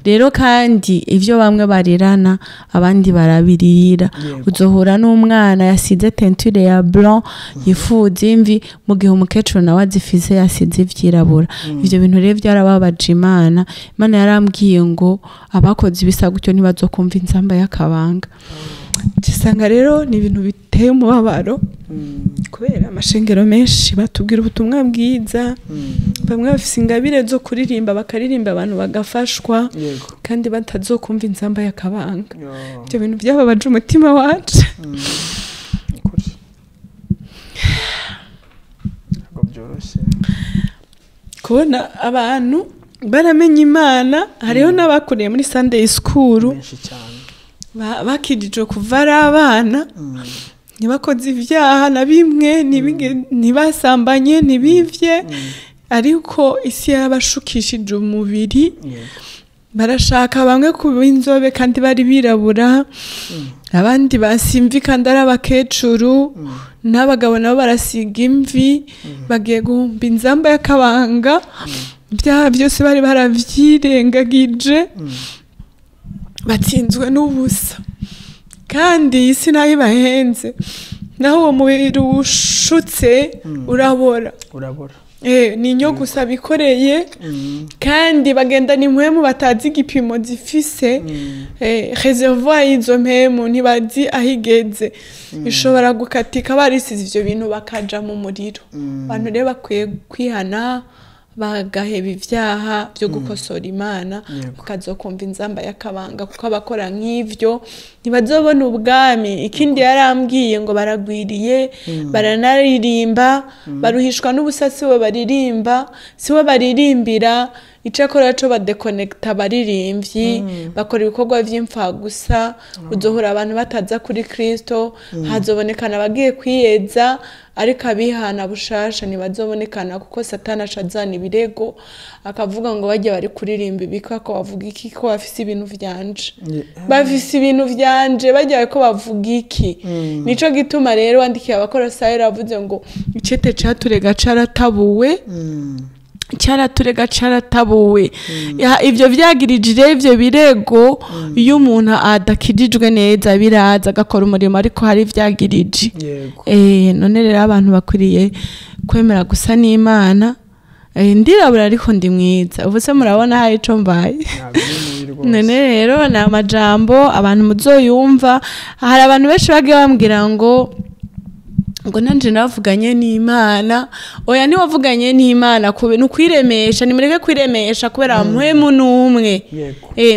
rero kandi ivyo bamwe barirana abandi barabirira uzohura n'umwana yasize teinture ya blanc yifuza imvi mu gihe umukecuru nawe azifise yasize ivyirabura ivyo bintu rero byarababaje Imana yarambwiye ngo abakoze ibisa gutyo ntibazokumva inzamba y'akabanga gisanga rero ni ibintu biteye umubabaro kubera amashengero menshi batubwira ubutumwa bwiza bamwe bafise ingabire zo kuririmba bakaririmba abantu bagafashwa kandi batazokumva inzamba y'akabanga ibyo bintu byababaje umutima wacu kubona abantu baramenye Imana hariho n'abakuriye muri Sunday school bakijijwe kuva ari abana ntibakoze ibyaha na bimwe ntibasambanye ntibivye ariko isi yarabashukishije umubiri barashaka bamwe kuba inzobe kandi bari birabura abandi basimvi kandi ari abakecuru n'abagabo nabo barasiga imvi bagiye guhumba inzamba y'akabanga ibyaha byose bari baravyirengagije batsinzwe n'ubusa kandi isi nayo ibahenze naho uwo mubiri ushutse urabora ni inyo gusa bikoreye kandi bagenda ni mpwemu batazi igipimo zifise reservoir y'izo mpwemu ntibazi ahigeze ishobora gukatika barisize ivyo bintu bakaja mu muriro abantu rero bakwiye kwihana bagaheba ivyaha byo gukosora Imana bakazokumva inzamba y'akabanga kuko abakora nk'ivyo ntibazobona ubwami ikindi yarambwiye ngo baragwiriye baranaririmba baruhishwa n'ubusasi bo baririmba siwe baririmbira icakora cyo badekonekta baririmbyi bakora ibikorwa vy'imfa gusa uzohura abantu bataza kuri Kristo hazobonekana bagiye kwiyeza ariko abihana bushasha ntibazobonekana kuko Satani ashazana ibirego akavuga ngo bajye bari kuririmba ibika ko bavuga iki ko bafise ibintu vyanje bafise ibintu vyanje bajya ko bavuga iki nico gituma rero wandikiye Abakosoye ravuze ngo icete caturega caratabuwe caratabuwe ivyo vyagirije ivyo birego iyo umuntu adakijijwe neza biraza agakora umurimo ariko hari vyagirije none rero abantu bakuriye kwemera gusa n'Imana ndirabura ariko ndi mwiza ubuse murabona hari ico mbaye none rero na amajambo abantu muzoyumva hari abantu benshi bagiye bambwira ngo nanje navuganye n'Imana oya ni wavuganye n'Imana kube nukwiremesha nimureke kwiremesha kubera mpwemu numwe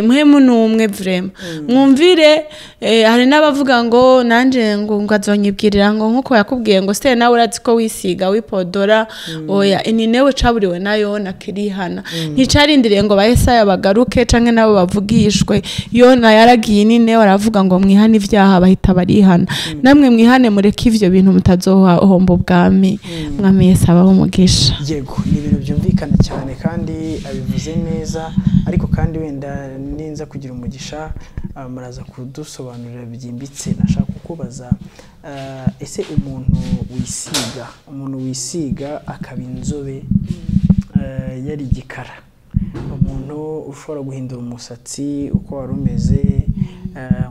mpwemu numwe vraiment mwumvire hari nabavuga ngo nanje ngo azonyibwirira ngo nkuko yakubwiye ngo Stella nawe urazi ko wisiga wipodora oya ini newe caburiwe nayo nakirihana nticarindiriye ngo bahesaya bagaruke canke nabo bavugishwe yona yaragiye nine waravuga ngo mwihane ivyaha bahita barihana namwe mwihane mureke ivyo bintu mutazohomba ubwami mwami Yesu abaho umugisha yego ni ibintu byumvikana cyane kandi abivuze neza ariko kandi wenda ninza kugira umugisha muraza kudusobanurira byimbitse nashaka kukubaza ese umuntu wisiga akaba inzobe yari gikara umuntu ushobora guhindura umusatsi uko warumeze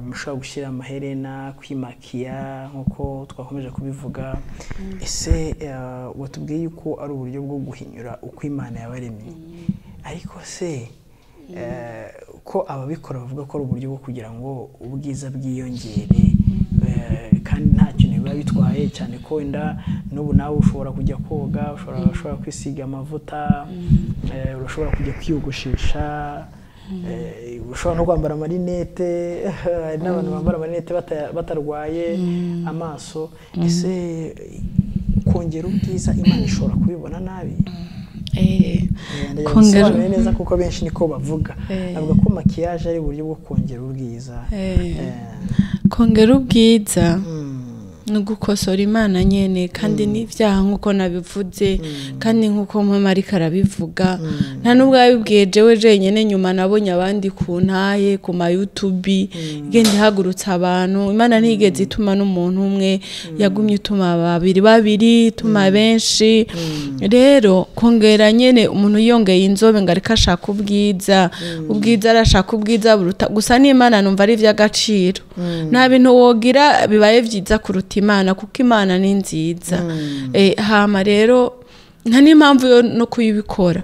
mushobora gushyira amaherena kwimakiya nkuko twakomeje kubivuga ese watubwiye yuko ari uburyo bwo guhinyura uko Imana yabaremye ariko se ko ababikora bavuga ko ari uburyo bwo kugira ngo ubwiza bwiyongere kandi nta kintu biba bitwaye cyane ko wenda n'ubu nawe ushobora kujya koga ushobora kwisiga amavuta urashobora kujya kwiyogoshesha ushobora no kwambara amarinete n'abantu bambara amarinete batarwaye amaso ese kongera ubwiza Imana ishobora kubibona nabi kongera neza kuko benshi niko bavuga avuga ko makiyaje ari uburyo bwo kongera ubwiza kongera ubwiza nugukosora Imana nyene kandi n'ivyaha nkuko nabivuze kandi nkuko Marika arabivuga nta nubwo yabibwiye jewe jenyene nyuma nabonye abandi ku ntaye ku ma YouTube igende hagurutsa abantu Imana ntigeze ituma n'umuntu umwe yagumye ituma babiri ituma benshi rero kongera nyene umuntu yongeye inzobe ngo ariko ashaka ubwiza arashaka ubwiza buruta gusa n'Imana numva ari vy'agaciro nta bintu wogira bibaye vyiza kuruta Imana kuko Imana ni nziza hama rero nta n'impamvu yo no kuyibikora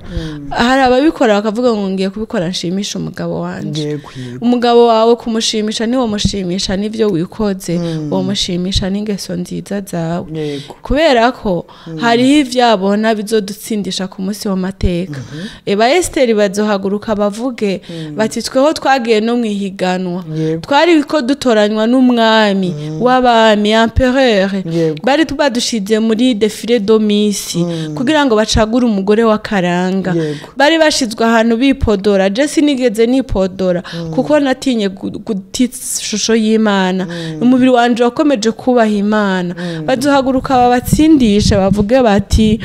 hari ababikora bakavuga ngo ngiye kubikora nshimisha umugabo wanje umugabo wawe kumushimisha niwo mushimisha n'ivyo wikoze uwo mushimisha n'ingeso nziza zawe kubera ko hariho ivyabona bizodutsindisha ku munsi w'amateka eba Esteri bazohaguruka bavuge bati tweho twagiye no mwihiganwa twari ko dutoranywa n'umwami w'abami empereur bari tubadushize muri défilé d'omisi kugira ngo bacagure umugore wa karanga bari bashizwe ahantu bipodora je sinigeze nipodora kuko natinye gutishusho y'Imana umubiri wanje wakomeje kubaha Imana bazohaguruka babatsindisha bavuge bati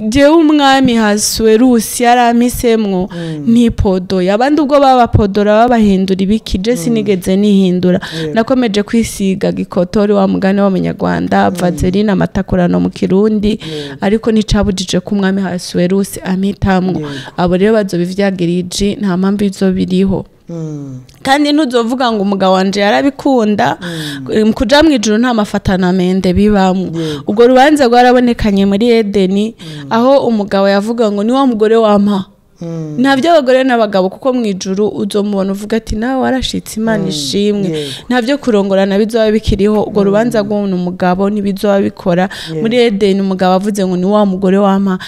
jewe umwami Hasuwerusi yarampisemwo ntipodoye abandi ubwo babapodora babahindura ibiki je sinigeze nihindura nakomeje kwisiga gikotori wa mugane w'umunyarwanda vaseline amatakurano mu kirundi ariko nicabujije ku mwami Hasuwerusi amitamwo abo rero bazobivyagirije nta mpamvu izobiriho kandi ntuzovuga ngo umugabo wanje yarabikunda kuja mwijuru nta mafatana mende bibamwe ubwo rubanza rwarabonekanye muri Edeni aho umugabo yavuga ngo ni wa mugore wampa ntabyo abagore n'abagabo kuko mwijuru uzomubona uvuga ati nawe warashitse Imana ishimwe ntabyo kurongorana bizoba bikiriho ubwo rubanza rw'umuntu umugabo nibizoba bikora muri Edeni umugabo avuze ngo ni wa mugore wampa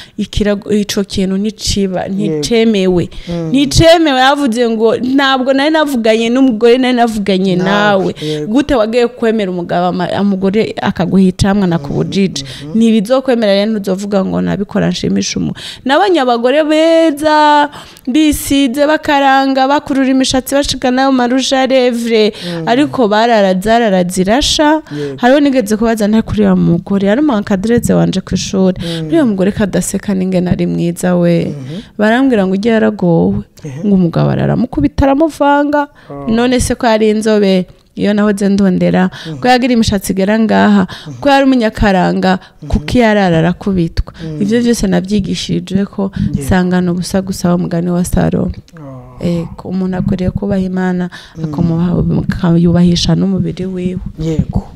ico kintu niciba nticemewe yavuze ngo ntabwo nari navuganye n'umugore nari navuganye nawe gute wagiye kwemera umugabo amugore akaguhicamwa nakubujije ntibizokwemera rero ntuzovuga ngo nabikora nshimisha nabanye abagore beza bisize bakaranga bakurura imishatsi bashika nayo marusha revre ariko zirasha hariho nigeze kubaza nta kuri ya mugore ari mankadreze wanje ku ishuri niyo mugore kadaseka n'ingene ari mwiza we barambwira ngo ugiye yaragowe ngo umugabo araramukubita aramuvanga none se ko ari inzobe iyo nahoze ndondera ko yagira imishatsi igera ngaha ko yari umunyakaranga kuko yararara kubitwa ivyo byose navyigishije ko sangano busa gusa wa mugani wa Salomo ko umuntu akwiriye kubaha Imana akayubahisha n'umubiri wiwe yego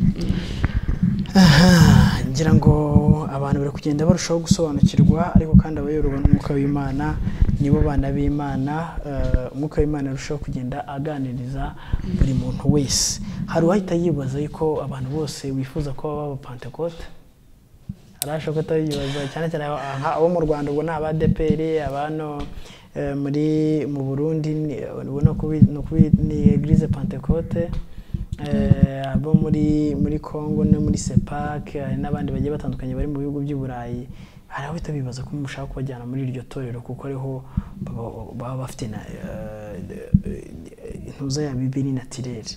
ngira ngo abantu bari kugenda barushaho gusobanukirwa ariko kandi abayoborwa n'umwuka w'Imana nibo bana b'Imana umwuka w'Imana arushaho kugenda aganiriza buri muntu wese hari uwahita yibaza yuko abantu bose bifuza ko baba Pentecote arashoka ko atayibaza cyane cyane abo mu Rwanda ubwo n'aba DPR abano mu Burundi ubona ko ni Eglise Pentecote abo muri Congo no muri CEPAC n'abandi bagiye batandukanye bari mu bihugu by'Uburayi hari aho bibaza ko mushaka kubajyana muri iryo torero kuko ariho baba bafite na intuza ya bibiri naturelle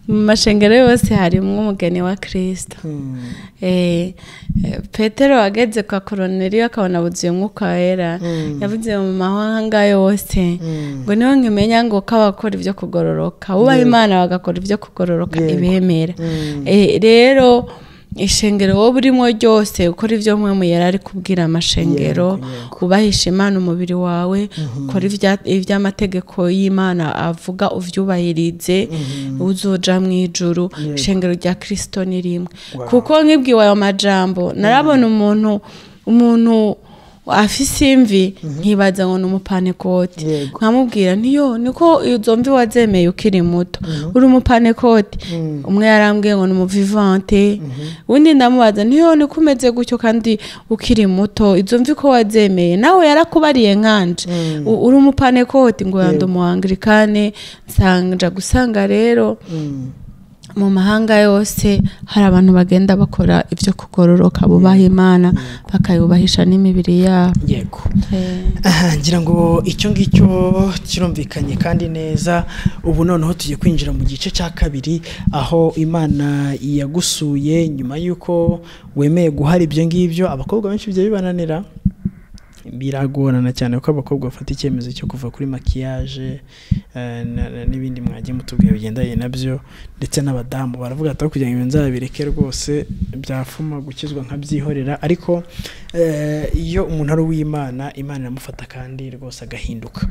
mu mashengero yose harimo umugeni wa Kristo Petero ageze kwa Koroneliyo akabona buzuye umwuka wera yavuze mu mahanga yose ngo niho nkimenya ngo kabakora ivyo kugororoka ubaha Imana bagakora ivyo kugororoka ibemera rero ishengero wowe urimo ryose ukora ivyo mwe yari ari kubwira amashengero kubahisha Imana umubiri wawe ukora ivy'amategeko y'Imana avuga uvyubahirize uzoja mwijuru ishengero rya Kristo ni rimwe kuko nkibwiwe ayo majambo narabona umuntu afise imvi nkibaza ngo n'umupanekoti nkamubwira niyo niko izo mvi wazemeye ukiri muto uri umupanekoti umwe yarambwiye ngo n'umuvivante undi ndamubaza niyo niko umeze gutyo kandi ukiri muto izo mvi ko wazemeye nawe yarakubariye nkanje uri umupanekoti ngo yandi umuanglikane nsanga gusanga rero mu mahanga yose hari abantu bagenda bakora ivyo kugororoka bubaha Imana bakayubahisha n'imibiri yabo yego ngira ngo icyo ngicyo kirumvikanye kandi neza ubu noneho tugiye kwinjira mu gice cya kabiri aho Imana yagusuye nyuma yuko wemeye guhara ibyo ngibyo abakobwa benshi byo bibananira biragorana cyane ko abakobwa bafata icyemezo cyo kuva kuri maquillage n'ibindi mwagiye mutubwiye bigendanye nabyo ndetse n'abadamu baravuga ati kugira ngo nzabireke rwose byafuma gukizwa nkabyihorera ariko iyo umuntu ari uw'Imana Imana iramufata kandi rwose agahinduka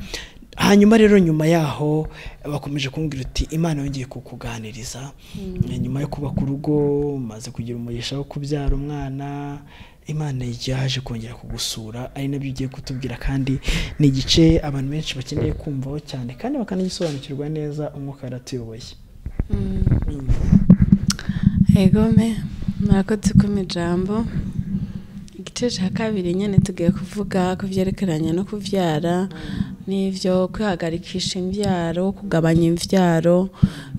hanyuma rero nyuma yaho bakomeje kumbwira uti Imana yongeye kukuganiriza nyuma yo kuba ku rugo maze kugira umugisha wo kubyara umwana Imana yaje kongera kugusura ari nabyo ugiye kutubwira kandi ni igice abantu benshi bakeneye kumvaho cyane kandi bakanagisobanukirwa neza umwuka aratuyoboye. Egome murakoze ku ijambo. Igice cya kabiri nyine tugiye kuvuga ku byerekeranye no kuvyara n'ivyo kwihagarikisha imvyaro, kugabanya imvyaro,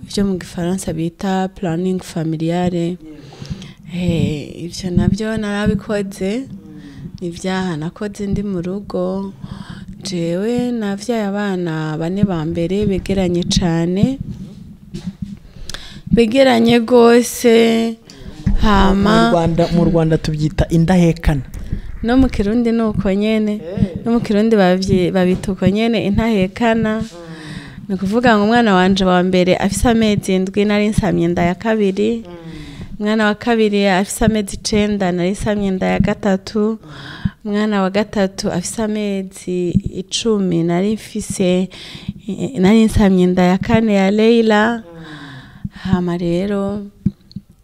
ibyo mu gifaransa bita planning familiale. Ibyo nabyo narabikoze, ibyaha nakoze ndi mu rugo. Jewe navyaye abana 4 ba mbere begeranye cyane, begeranye gose. Hama mu Rwanda tubyita indahekana, no mu Kirundi nuko nyene, no mu Kirundi babita uko nyene intahekana. Ni kuvuga ngo umwana wanje wa mbere afise amezi 7 nari nsamye inda ya kabiri, umwana wa kabiri afise amezi 9 nari nsamye inda ya gatatu, umwana wa gatatu afise amezi 10 nari nsamye inda ya kane ya Leila. Hama rero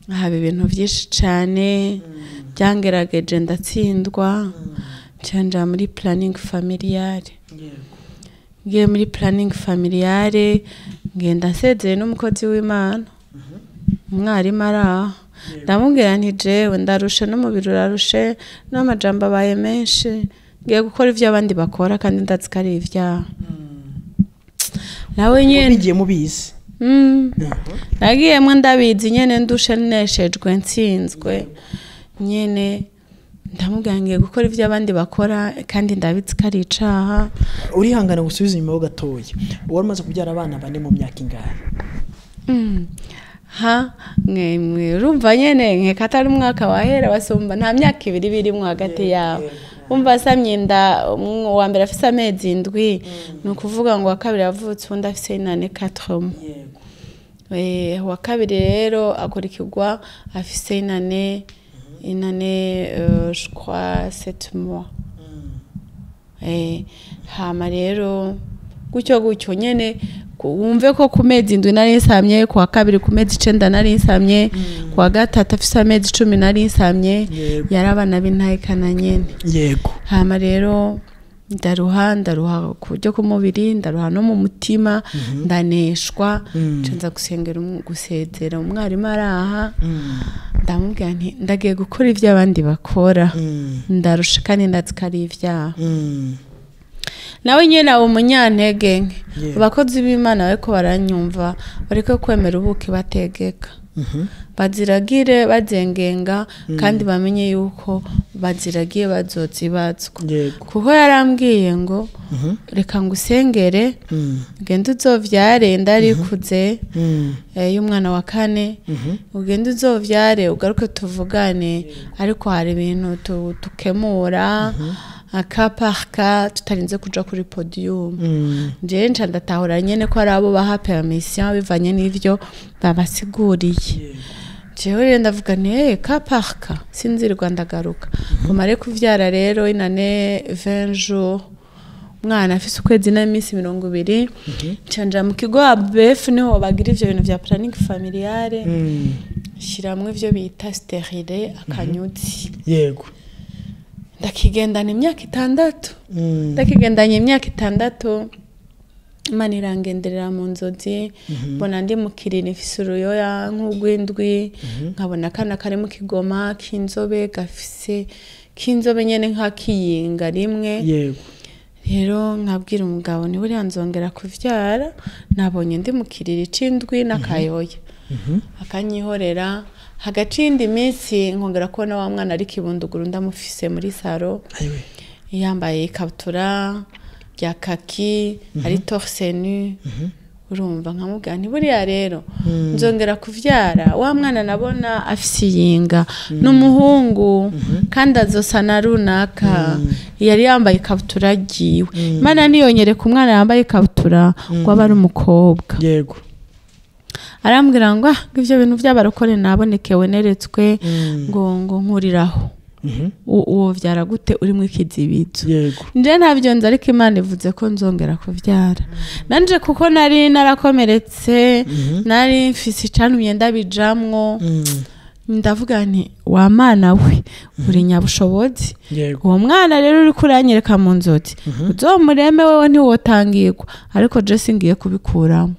haba ibintu byinshi cyane byangerageje ndatsindwa, cyanja muri planning familiale. Ngiye muri planning familiale ngenda nsezeye n'umukozi w'Imana, umwarimu araho, ndamubwira nti jewe ndarushe n'umubiri urarushe n'amajambo abaye menshi, ngiye gukora ivyo abandi bakora kandi ndazi ko ari ivyaha. Nawe nyene bigiye mubizi. Nagiyemo ndabizi nyene ndushe neshejwe ntsinzwe nyene, ndamubwira ngiye gukora ivyo abandi bakora kandi ndabizi ko ari icaha. Urihangana gusubiza inyuma ho gatoya, wari umaze kubyara abana 4 mu myaka ingahe? Mwe urumva nyene nkeka atari umwaka wahera basumba, nta myaka 2 birimo hagati yawo. Umva samye inda wa mbere afise amezi 7, ni ukuvuga ngo wa kabiri yavutse undi afise 4 mois. Wa kabiri rero akurikirwa afise 4 je crois 7 mois. Hama rero gutyo nyene wumve ko ku mezi 7 nari nsamye, ku wa kabiri ku mezi 9 nari nsamye, ku wa gatatu afise amezi 10 nari nsamye, yarabana bintahekana nyene. Yego. Hama rero ndaruha kubyo ku mubiri, ndaruha no mu mutima, ndaneshwa, ncanza gusezera umwarimu araha, ndamubwira nti ndagiye gukora ivyo abandi bakora, ndarusha kandi ndazi ko ari ivyaha. Nawe nyene abo munyantege nke, abakozi b'Imana bariko baranyumva, bariko kwemera ubuki bategeka, baziragire bazengenga kandi bamenye yuko baziragiye bazozibazwa. Kuko yarambwiye ngo reka ngusengere ugende uzovyare ndarikuze, y'umwana wa 4 ugende uzovyare ugaruke tuvugane, ariko hari ibintu tukemura akaparka tutarinze kuja kuri podium. Nje nca ndatahura nyene ko ari abo baha permission bivanye n'ivyo babasiguriye. Jewe rero ndavuga nti kaparka sinzirirwa ndagaruka. Kumare kuvyara rero inane 20 jours, umwana afise ukwezi n'iminsi 20, canja mu kigo ABF niho bagira ivyo bintu vya planning familiale, shiramwe ivyo bita sterile akanyuzi. Yego. Ndakigendana imyaka 6, Imana irangenderera mu nzozi, mbona ndi mu kiriri ifise uruyoya nk'ugwindwi, nkabona kana kari mu kigoma k'inzobe gafise k'inzobe nyene nk'akiyinga rimwe. Yego. Rero nkabwira umugabo ni buriya nzongera kuvyara, nabonye ndi mu kiriri c'indwi n'akayoya. Akanyihorera hagacindi iminsi nkongera kubona wa mwana ari kibunduguru ndamufise muri saro, yambaye ikabutura rya kaki, ari torse nu. Urumva nkamubwira nti buriya rero nzongera kuvyara, wa mwana nabona afise yinga n'umuhungu kandi azosa na runaka, yari yambaye ikabutura giwe. Imana niyonyere ku mwana yambaye ikabutura ngo aba ari umukobwa. Yego. Arambwira ngo ivyo bintu by'abarokore nabonekewe neretswe ngo nkuriraho. Uwo vyara gute uri mu ikizibizo? Yego. Nje ntabyo nzi, ariko Imana ivuze ko nzongera kuvyara. Nanje kuko nari narakomeretse, nari mfise icantumye ndabijamwo, ndavuga nti wa mana we uri nyabushobozi uwo mwana rero uri kuranyereka mu nzozi uzomureme wewe ntiwotangirwa ariko je singiye kubikuramo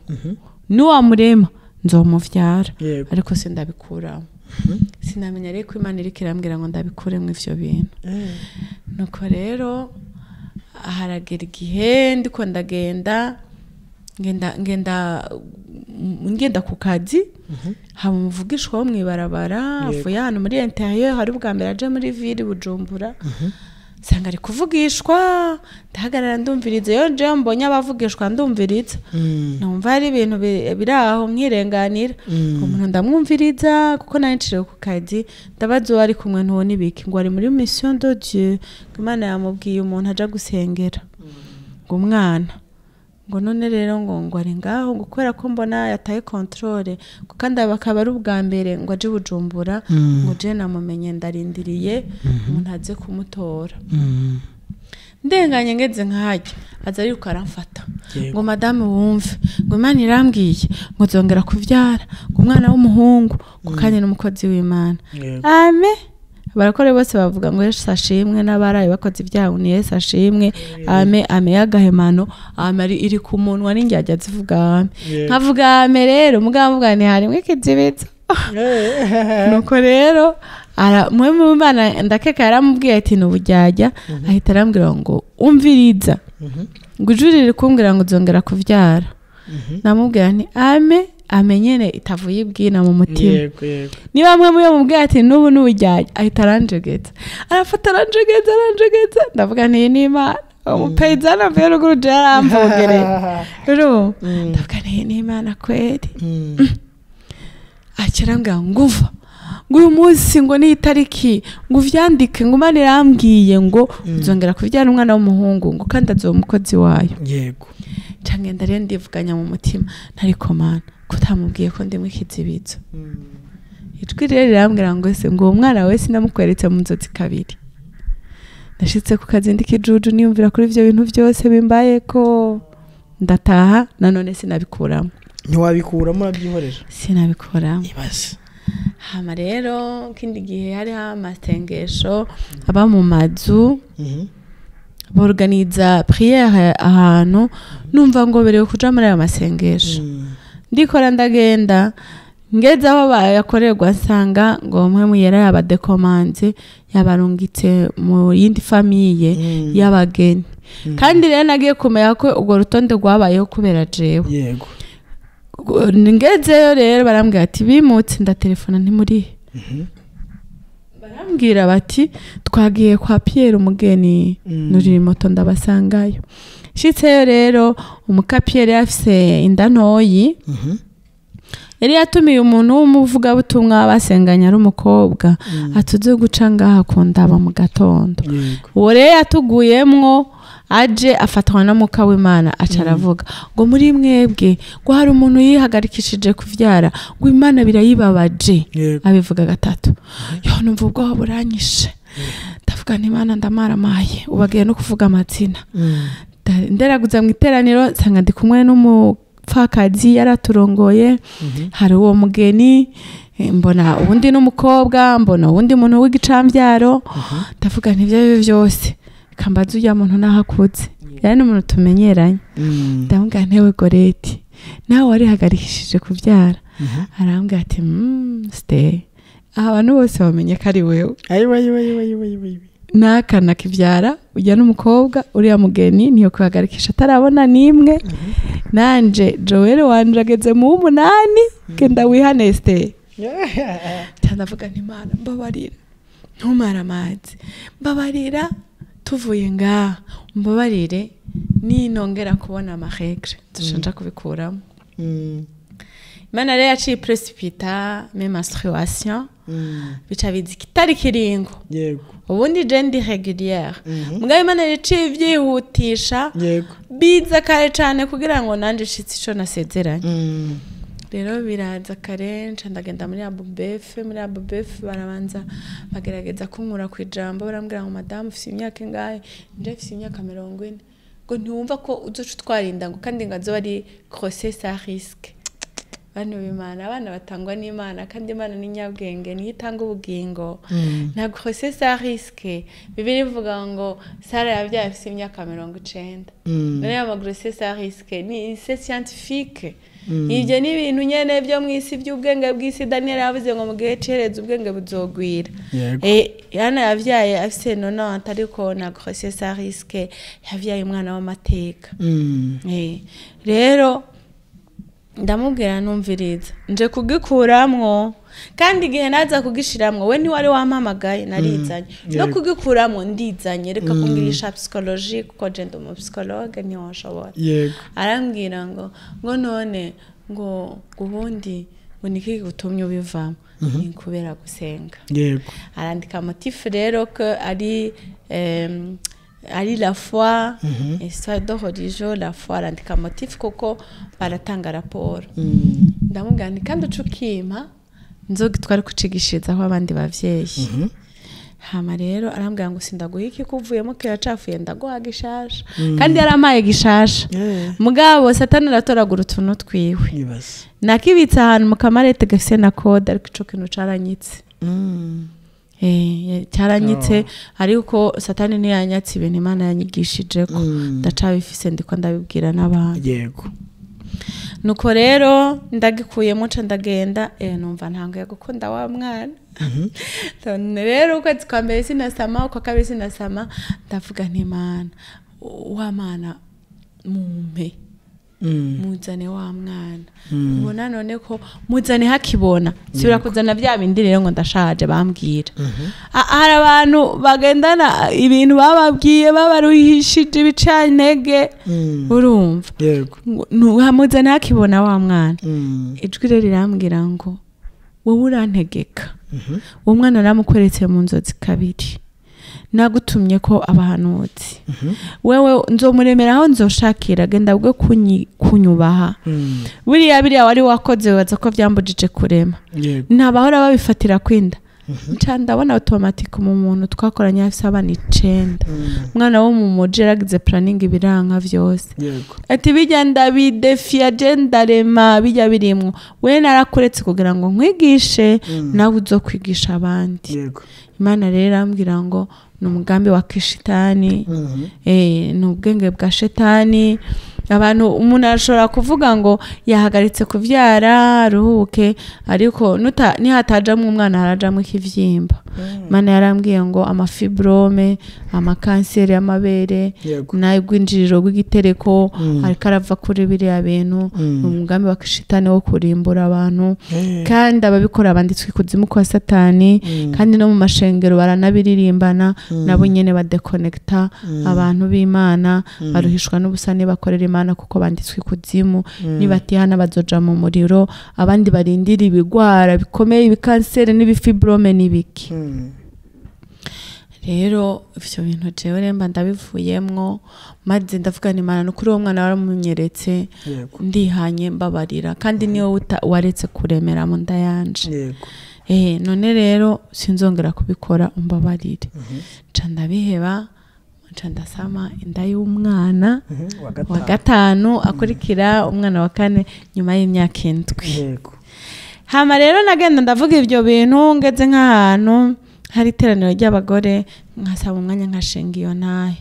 niwamurema nzomuvyara ariko sindabikuramo sinamenya reko Imana iriko irambwira ngo ndabikuremo ivyo bintu nuko rero haragera igihe ndiko ndagenda ngenda ku kazi haba umuvugishwa wo mwibarabara avuye hano muri NTAGANZWA hari ubwa mbere aje muri ville Bujumbura sanga ari kuvugishwa ndahagarara ndumviriza yo je mbonye abavugishwa ndumviriza numva ari ibintu biraho nkirenganira umuntu ndamwumviriza kuko nanciriye ku kazi ndabazo ari kumwe ntubona ibiki ngo ari muri mission de Dieu Imana yamubwiye umuntu aja gusengera ngo umwana ngo none rero ngo ari ngaho ngo kwera ko mbona yataye controle kandi bakaba ari ubwa mbere ngo aje Bujumbura ngo je namumenye ndarindiriye umuntu aze kumutora ndenganye ngeze nkajya aza ari ukaramfata ngo madame wumve ngo Imana irambwiye ngo zongera kuvyara ngo umwana w'umuhungu ngo kandi n'umukozi w'Imana amen barakore bose bavuga ngo Yesu ashimwe n'abaraye bakoze ibyaha ni Yesu ashimwe ame yagahemano amari iri ku munwa n'injyajya zivuga nkavuga ame rero mugavuga ni harimwe kizibitsa nuko rero mwe mu Imana ndakeka yaramubwiye ati n'ubujyajya ahita arambwira ngo umviriza ngo ijurire kumbwira ngo uzongera kuvyara namubwira nti amenyene itavuye ibwina mu mutima niba bamwe muyo mubwira ati nubu n'ubujyajya ahita aranjegeza arafata aranjegeza ndavuga nti ni Imana umupezana mvuye ruguru je aramvogere rero ndavuga nti ni Imana kweli akirambwira nguva ngo uyu munsi ngo ni itariki ngo uvyandike ngo Imana irambwiye ngo uzongera kuvyara umwana w'umuhungu ngo kandi azomukozi wayo yego canke ndare ndivuganya mu mutima ntariko Mana kutamubwiye ko ndimwe kizibizo ijwi rero rirambwira ngo se ngo umwana wese namukweretse mu nzozi kabiri nashitse ku kazi ndikijuju niyumvira kuri ivyo bintu byose bimbaye ko ndataha nanone sinabikuramo ntiwabikuramo urabyihorera sinabikuramo ibaze hama rero kindi gihe hari amasengesho aba mu mazu borganiza prière ahantu numva ngo berewe kuja muri ayo masengesho ndikora ndagenda ngeze aho bayakorerwa nsanga ngo mwe muyera yabadekomanze yabarungitse mu yindi famille y'abageni kandi rero nagiye kumenya ko ubwo rutonde rwabayeho kubera jewe yego ngezeyo rero barambwira ati bimutse ndatelefona ntimuri barambwira bati twagiye kwa Pierre umugeni nuri moto ndabasangayo shitseyo rero umukapiyeri yafise inda ntoyi yari yatumiye umuntu w'umuvuga butumwa basenganya ari umukobwa atuze guca ngaha kundaba mu gatondo uwo rero yatuguyemwo aje afatwa na muka w'Imana acaravuga ngo muri mwebwe ngo hari umuntu yihagarikishije kuvyara ngo Imana birayibabaje abivuga gatatu yo numva ubwo buranyishe ndavuga ni Imana ndamaramaye ubagiye no kuvuga amazina nderaguza mu iteraniro sanga ndi kumwe n'umupfakazi yaraturongoye hari uwo mugeni mbona ubundi n'umukobwa mbona ubundi muntu w'igicambyaro ndavuga ntivyo byose kambaza uya muntu nahakuze yari n'umuntu tumenyeranye ndamubwira ntewe Goreti nawe warihagarikishije kuvyara arambwira ati stay abantu bose bamenye ko ari wewe ayiwe nakana kivyara ujya n'umukobwa uriya mugeni niyo kuhagarikisha atarabona nimwe nanje Joel wanje ageze mu 8 genda wihane stay ndavuga nti Mana mbabarira ntumara amazi mbabarira tuvuye ngaha mbabarire ninongera kubona amaregre dushanja kubikuramo Imana rero yaciye précipita mes menstruations bica bizi kitari kiringo yego ubundi je ndi régulière mugabe Imana yaciye vyihutisha yego biza kare cyane kugira ngo nanje shitsi ico nasezeranye rero biraza kare ndagenda muri abubef barabanza bagerageza kunkura ku ijambo barambwira ngo madame ufite imyaka ingahe nje ufite imyaka 40 ngo ntiwumva ko uzoca twarinda ngo kandi ngazo ari grossesse à risque bantu b'Imana abana batangwa n'Imana kandi Imana ni nyabwenge niyo itanga ubugingo nta grossesse à risque Bibiliya ivuga ngo Sara yabyaye afite imyaka 90 none ama grossesse à risque ni c'est scientifique ibyo ni ibintu nyene byo mwisi by'ubwenge bw'isi Daniel yavuze ngo mu gihe cereza ubwenge buzogwira yana yavyaye afite 90 ariko na grossesse à risque yavyaye umwana w'amateka rero ndamubwira numviriza nje kugikuramwo kandi igihe naza kugishiramwo we ni wari wampamagaye narizanye no kugikuramwo ndizanye reka kungirisha psychologie kuko je ndo mu psychologue ni washobora arambwira ngo none ngo ubundi ngo niki gutumye ubivamo ni kubera gusenga arandika motif rero ko ari la foi histoire de religion la foi arandika motif kuko baratanga raporo ndamugani kandi ucukima nzogitwara kucigishiriza aho abandi bavyeyi hama rero arambwira ngo sindaguha iki kuvuyemo kiracafuye ndaguha gishasha kandi yaramaye gishasha mugabo satani aratoragura utuntu twiwe nakibitsa ahantu mu kamarete gafise na code ariko ico kintu caranyitse cyaranyitse ariko satani ntiyanyatse ibintu Imana yanyigishije ko ndacabifise ndiko ndabibwira n'abantu nuko rero ndagikuyemo ca ndagenda numva ntango gukunda wa mwana rero uko twambere sinasama uko kabiri sinasama ndavuga nti Imana wa mana mumpe muzane wa mwana ubona none ko muzane hakibona sibira kuzana bya bindi rero ngo ndashaje bambwira hari abantu bagendana ibintu bababwiye babaruhishije ibicantege urumva muzane hakibona wa mwana ijwi rero rirambwira ngo wowe urantegeka uwo mwana naramukweretse mu nzozi kabiri nagutumye ko abahanuzi wewe nzomuremeraho nzoshakira genda bwo kunyubaha buriya wari wakoze waza ko vyambujije kurema ntabahora babifatira kwinda ndabona automatique mu muntu twakoranye afise abana 9 mwana wo mu muji yaragize planning ibiranka vyose ati bijya ndabidefia genda rema bijya birimwo we narakuretse kugira ngo nkwigishe nawe uzokwigisha abandi Imana rero ambwira ngo n'umugambi wa kishitani n'ubwenge bwa shetani abantu umuntu arashobora kuvuga ngo yahagaritse kuvyara ruhuke ariko nihatajamwe umwana harajamwe ikivyimba Imana yarambwiye ngo amafibrome amakanseri y'amabere n'ay'ubwinjiriro bw'igitereko ariko arava kuri biriya bintu umugambi wa kishitani wo kurimbura abantu kandi ababikora banditswe kuzimu kwa satani kandi no mu mashengero baranabiririmbana nabo nyene badeconnecta abantu b'Imana baruhishwa n'ubusane bakorera Imana kuko banditswe kuzimu nibatihana bazoja mu muriro abandi barindira ibigwara bikomeye ibikanseri n'ibifibrome n'ibiki rero ivyo bintu jewe remba ndabivuyemwo maze ndavuga ni Imana kuri uwo mwana waramunyeretse ndihanye mbabarira kandi niyo waretse kuremera mu nda yanje none rero sinzongera kubikora umbabarire ca ndabiheba ca ndasama inda y'umwana wa gatanu akurikira umwana wa kane nyuma y'imyaka 7 hama rero nagenda ndavuga ivyo bintu ngeze nk'ahantu hari iteraniro ry'abagore nkasaba umwanya nkashinga iyo nahe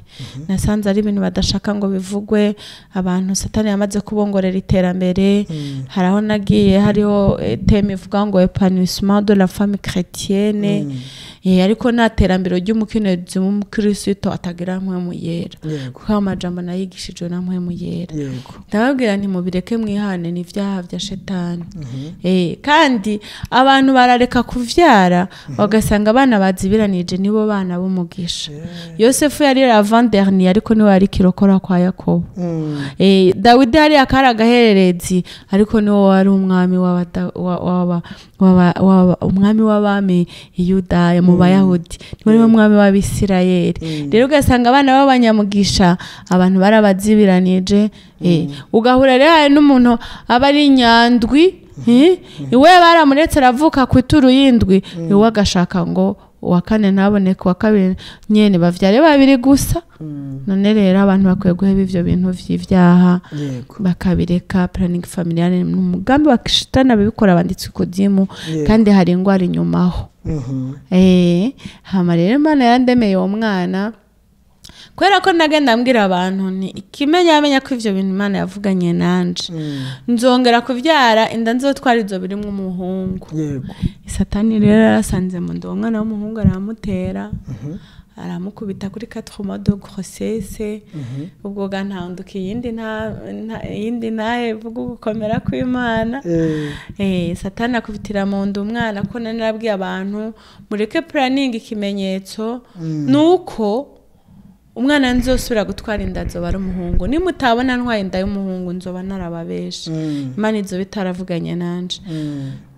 nasanze ari ibintu badashaka ngo bivugwe abantu satani yamaze kubongorera iterambere haraho nagiye hariho teme ivuga ngo épanouissement de la femme chrétienne ariko naterambero ry'umukenyezi mu Kristo atagira mwe mu yera kuko amajambo nayigishijwe na mwe mu yera ndababwira nti mubireke mwihane ni vyaha vya shetani kandi abantu barareka kuvyara bagasanga abana bazibiranije nibo bana b'umugisha Yosefu yari avant dernier ariko niwe ari kirokora kwa Yakobo Dawidi yari akaragahererezi ariko niwe wari umwami umwami w'abami Yuda mu Bayahudi niwe umwami w'Abisirayeli rero ugasanga abana b'abanyamugisha abantu barabazibiranije ugahura rero n'umuntu aba ari nyandwi iwe baramuretse aravuka ku ituru yindwi iwe agashaka ngo uwa kane ntaboneke uwa kabiri nyene bavyare babiri gusa none rero abantu bakwiye guheba ivyo bintu vy'ivyaha bakabireka. Planning familiar n'umugambi wa kishitana bibikora banditse kudimu kandi hari ingwara inyumaho. Hama rero Imana yandemeye uwo mwana kwera ko nagenda mbwira abantu ni ikimenya amenya ko ivyo bintu Imana yavuganye nanje nzongera kuvyara inda nzotwara izo birimo umuhungu. Satani rero arasanze mu ndo umwana w'umuhungu aramutera aramukubita kuri 4 mois de grossesse ubwo gantandukiye yindi nahe vuga gukomera kw'Imana. Satani akubitira mu ndo umwana ko narabwiye abantu mureke planning ikimenyetso nuko umwana nzosubira gutwara inda zoba ari umuhungu nimutabona ntwaye inda y'umuhungu nzoba narababesha. Imana izo bitaravuganye nanje.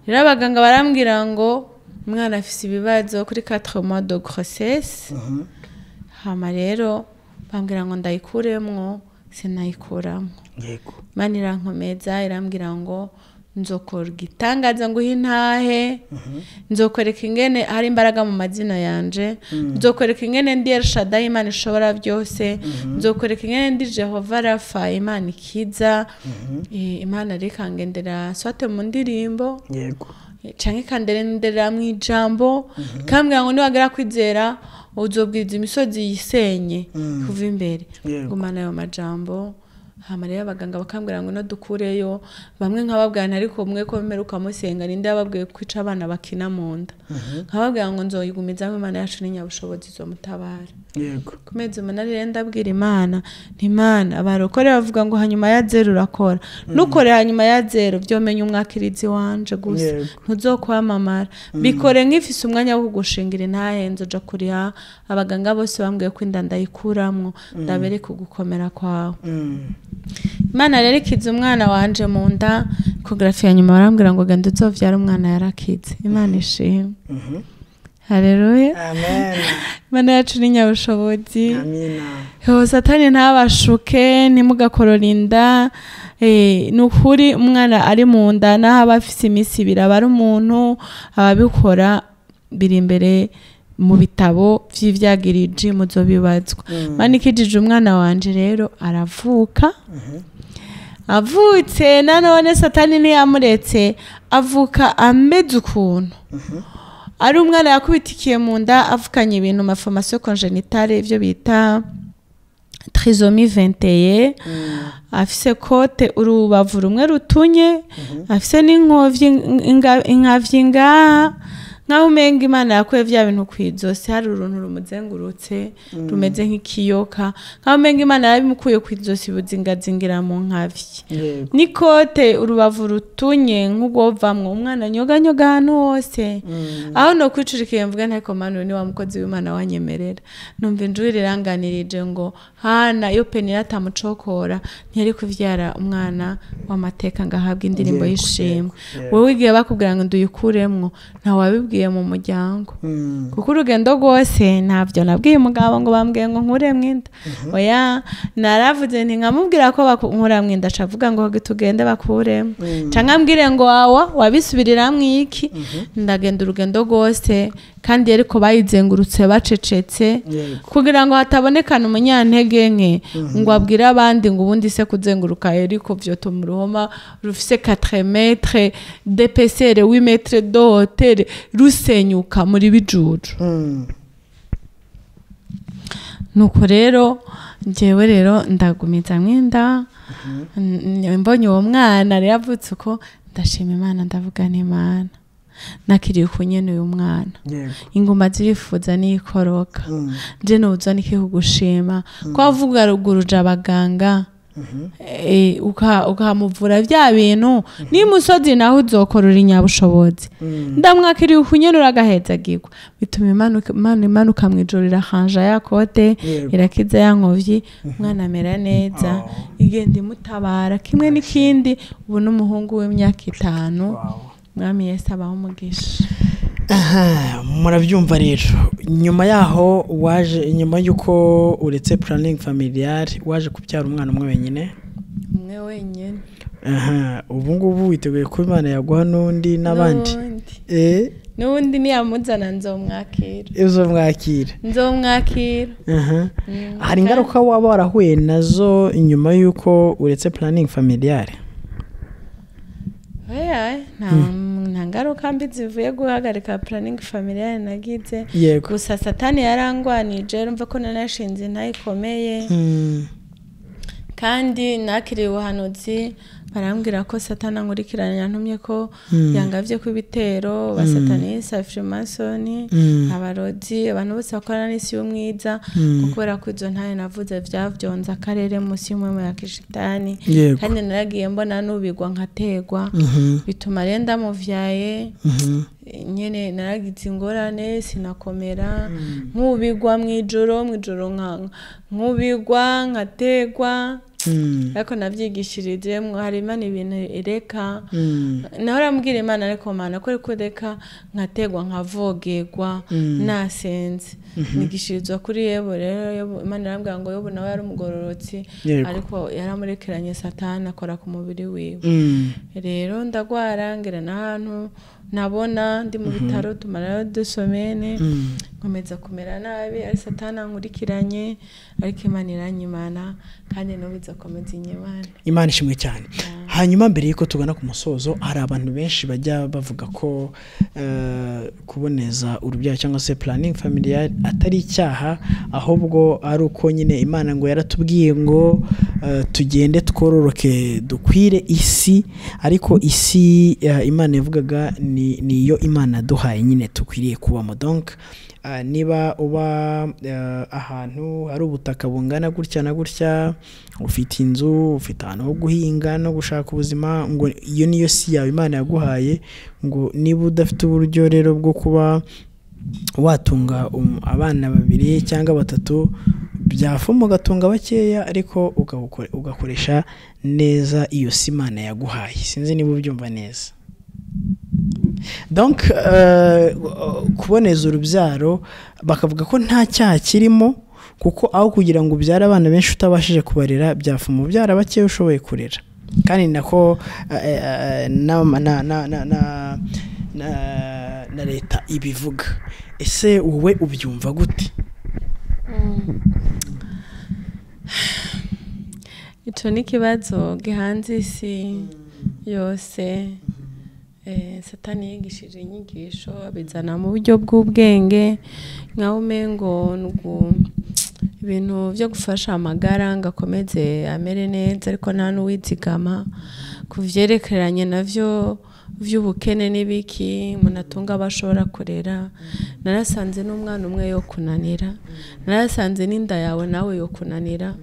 Rero abaganga barambwira ngo umwana afise ibibazo kuri 4 mois de grossesse. Hama rero bambwira ngo ndayikuremwo sinayikuramo. Imana irankomeza irambwira ngo nzokora igitangaza ngo hintahe nzokoreka ingene hari imbaraga mu mazina yanje nzokoreka ingene ndi Elshadai Imana ishobora byose nzokoreka ingene ndi Jehova Rafa Imana ikiza. Imana rikangendera swate mu ndirimbo canke kanderendera mu ijambo kambwira ngo niwagera kwizera uzobwiza imisozi yisenye kuva imbere ngumana ayo majambo. Hama rero abaganga bakambwira ngo no dukureyo bamwe nkababwira ariko umwe ko bemeruka musenga ninde yababwiye kwica abana bakina mu nda nkababwira ngo nzoyigumiza Imana yacu n'inyabushobozi zo mutabara. Kumeze umunari rero ndabwira Imana ntimana abarokore bavuga ngo hanyuma ya 0 urakora nukore hanyuma ya 0 byomenya umwakirizi wanje gusa ntuzokwamamara bikore nk'ifise umwanya wo kugushingira intahenzo ja kuriha abaganga bose bambwiye ko inda ndayikuramwo ndabere kugukomera kwawe. Imana rero ikiza umwana wanje mu nda ecography nyuma barambwira ngo genda uzovyara umwana yarakize. Imana ishimwe. Haleluya. Amen. Imana yacu ni nyabushobozi. Amina. Satani ntabashuke nimugakororinda nukuri umwana ari mu nda naho abafise imisi birabara umuntu ababikora biri imbere mu bitabo vy'ivyagirije muzobibazwa. Mani kijije umwana wanje rero aravuka. Avutse nanone Satani ntiyamuretse avuka ameze ukuntu. Ari umwana yakubitikiye mu nda avukanye ibintu malformation congénitale ivyo bita trisomie 21 afise kote urubavu rumwe rutunye afise n'inkovyi inkavyi ngaha nkaho umenga Imana yakuye vya bintu kwizose hari uruntu rumuzengurutse rumeze nk'ikiyoka nkaho umenga Imana yabimukuye kwizose buzingazingira mu nkavyi nikote urubavu rutunye nk'ugwovamwe umwana nyoganyoga hano hose aho no kwicurikiye mvuga ntako Mana ni wa mukozi w'Imana wanyemerera numva injuri riranganirije ngo hana yo penira tamucokora ntiyari kuvyara umwana w'amateka ngahabwa indirimbo y'ishimwe wowe igiye bakubwira ngo nduyikuremwo nta wabibwiye mu muryango kuko urugendo rwose ntabyo nabwiye umugabo ngo bambwiye ngo nkure mwinda oya naravuze nti nkamubwira ko bakunkura mwinda acavuga ngo tugende bakuremo canka mbwire ngo wabisubiriramwo iki ndagenda urugendo rwose kandi ariko bayizengurutse bacecetse kugira ngo hatabonekana umunyantege nke ngo abwire abandi ngo ubundi se kuzenguruka ariko vyo to mu ruhoma rufise 4 metres d'épaisseur 8 metres de hauteur rusenyuka muri bijuju nuko rero njewe rero ndagumiza mwinda mbonye uwo mwana rero avutse uko ndashima Imana ndavuga n'Imana nakiriye kunyene uyu mwana inguma zirifuza n'ikoroka je nuzo niki kugushima ko avuga ruguruje abaganga ukamuvura vya bintu nimusozi naho uzokorora inyabushobozi ndamwakiriye kunyenura agahezagirwa bituma Imana imanuka mwijoro irahanja yakote irakiza yankovyi umwana amera neza igenda imutabara kimwe n'ikindi ubu n'umuhungu w'imyaka 5 mwami Yesu abaho umugisha. Murabyumva rero nyuma yaho waje nyuma yuko uretse planning familiar waje kubyara umwana umwe wenyine wenyine ubu ngubu witeguye ko Imana yaguha n'undi n'abandi n'ubundi niyamuzana nzomwakira hari ingaruka waba warahuye nazo inyuma y'uko uretse planning familiale? nta ngaruka mbi zivuye guhagarika planning familiale nagize, gusa satani yarangwanije urumva ko nanashinze ntayikomeye kandi nakiriye ubuhanuzi barambwira ko satani ankurikirana yantumye ko yangavye ku bitero basatanisa Freemasoni abarozi abantu bose bakorana n'isi y'umwiza kubera ko izo ntaye navuze vyavyonza akarere musi y'umwe ya kishitani kandi naragiye mbona nubigwa nkategwa bituma renda muvyaye nyene naragize ingorane sinakomera nkubigwa mwijoro nkubigwa nkategwa ariko navyigishirije hari Imana ibintu ireka nahora mbwira Imana ariko Mana ko reka nkategwa nkavogerwa nasenze nigishirizwa kuri Yebo. Rero Imana irambwira ngo Yobu nawe yari umugororotsi ariko yaramurekeranye satani akora ku mubiri wiwe. Rero ndagwara ngera n'ahantu nabona ndi mu bitaro tumara 2 semaines nkomeza kumera nabi ari satani ankurikiranye ariko Imana iranyimana kandi no bizakomeza inyimana. Imana ishimwe cyane. Hanyuma mbere yuko tugana ku musozo hari abantu benshi bajya bavuga ko kuboneza urubyaro cyangwa se planning familiale atari icyaha ahubwo ari uko nyine Imana ngo yaratubwiye ngo tugende twororoke dukwire isi, ariko isi Imana yavugaga niyo Imana duhaye nyine tukwiriye kubamo. Donc niba uba ahantu hari ubutaka bungana gutya na gutya, ufite inzu, ufite ahantu ho guhinga no gushaka ubuzima, ngo iyo niyo si yawe Imana yaguhaye, ngo niba udafite uburyo rero bwo kuba watunga abana 2 cyangwa 3 byafuma ugatunga bakeya ariko ugakoresha neza iyo si Imana yaguhaye. Sinzi niba ubyumva neza. Donc kuboneza urubyaro bakavuga ko nta cyaha kirimo, kuko aho kugira ngo ubyare abana benshi utabashije kubarera byafuma ubyara bake ushoboye kurera, kandi nako na leta ibivuga. Ese wowe ubyumva gute? Icyo ni kibazo gihanze isi yose. Satani yigishije inyigisho abizana mu buryo bw'ubwenge nkaho umengo ibintu byo gufasha amagara ngakomeze amere neza, ariko nta n'uwizigama kuvyerekeranye navyo vy'ubukene n'ibiki munatunga bashobora kurera. Narasanze n'umwana umwe yo kunanira, narasanze n'inda yawe nawe yo kunanira,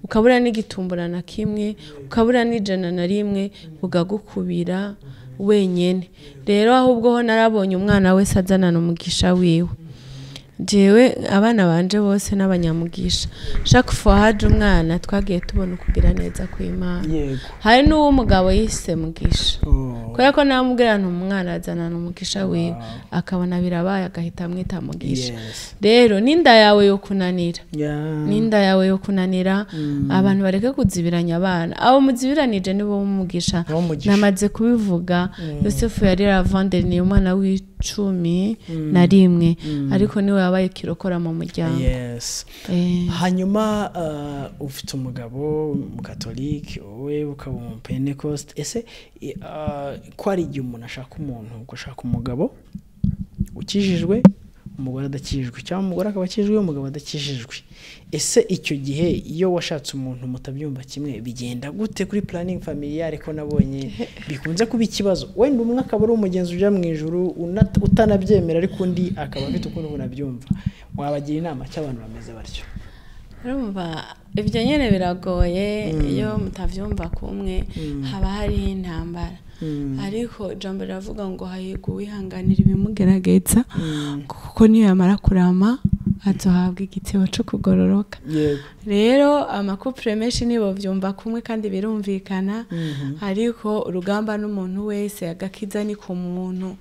ukabura n'igitumbura na kimwe, ukabura n'ijana na rimwe ugagukubira wenyene. Rero ahubwo ho narabonye umwana wese azanana umugisha wiwe. Jewe abana banje bose n'abanyamugisha. Chaque fois haje umwana twagiye tubona kugira neza kw'Imana. Hari n'uwo mugabo yise mugisha. Kubera ko namubwira umwana azanana umugisha wiwe akabona birabaye agahita amwita mugisha. Rero ninda yawe yo kunanira. Ninda yawe yo kunanira abantu bareke kuzibiranya abana. Abo muzibiranije nibo umugisha. Namaze kubivuga. Yosefu yari ravande ni umwana w'11 ariko niwe yabaye kirokora mu muryango. Hanyuma ufite umugabo umukatolike, wowe ukaba umupentecost. Ese ko ari igihe umuntu ashaka umuntu gushaka umugabo ukijijwe, umugore adakijijwe, cyangwa umugore akaba akijijwe umugabo adakijijwe, ese icyo gihe iyo washatse umuntu mutabyumva kimwe bigenda gute kuri planning familiale? Ko nabonye bikunze kuba ikibazo, wenda umwe akaba ari umugenzi uja mu ijuru utanabyemera ariko undi akaba afite ukuntu unabyumva. Wabagira inama cy'abantu bameze batyo? Urumva ibyo nyene biragoye iyo mutavyumva kumwe haba hari intambara. Ariko jambo ravuga ngo hayigo wihanganira ibimugerageza kuko niyo yamara kurama azohabwa igitebo cyo kugororoka. Rero amakupure menshi nibo vyumva kumwe kandi birumvikana, ariko urugamba n'umuntu wese agakiza ni ku muntu.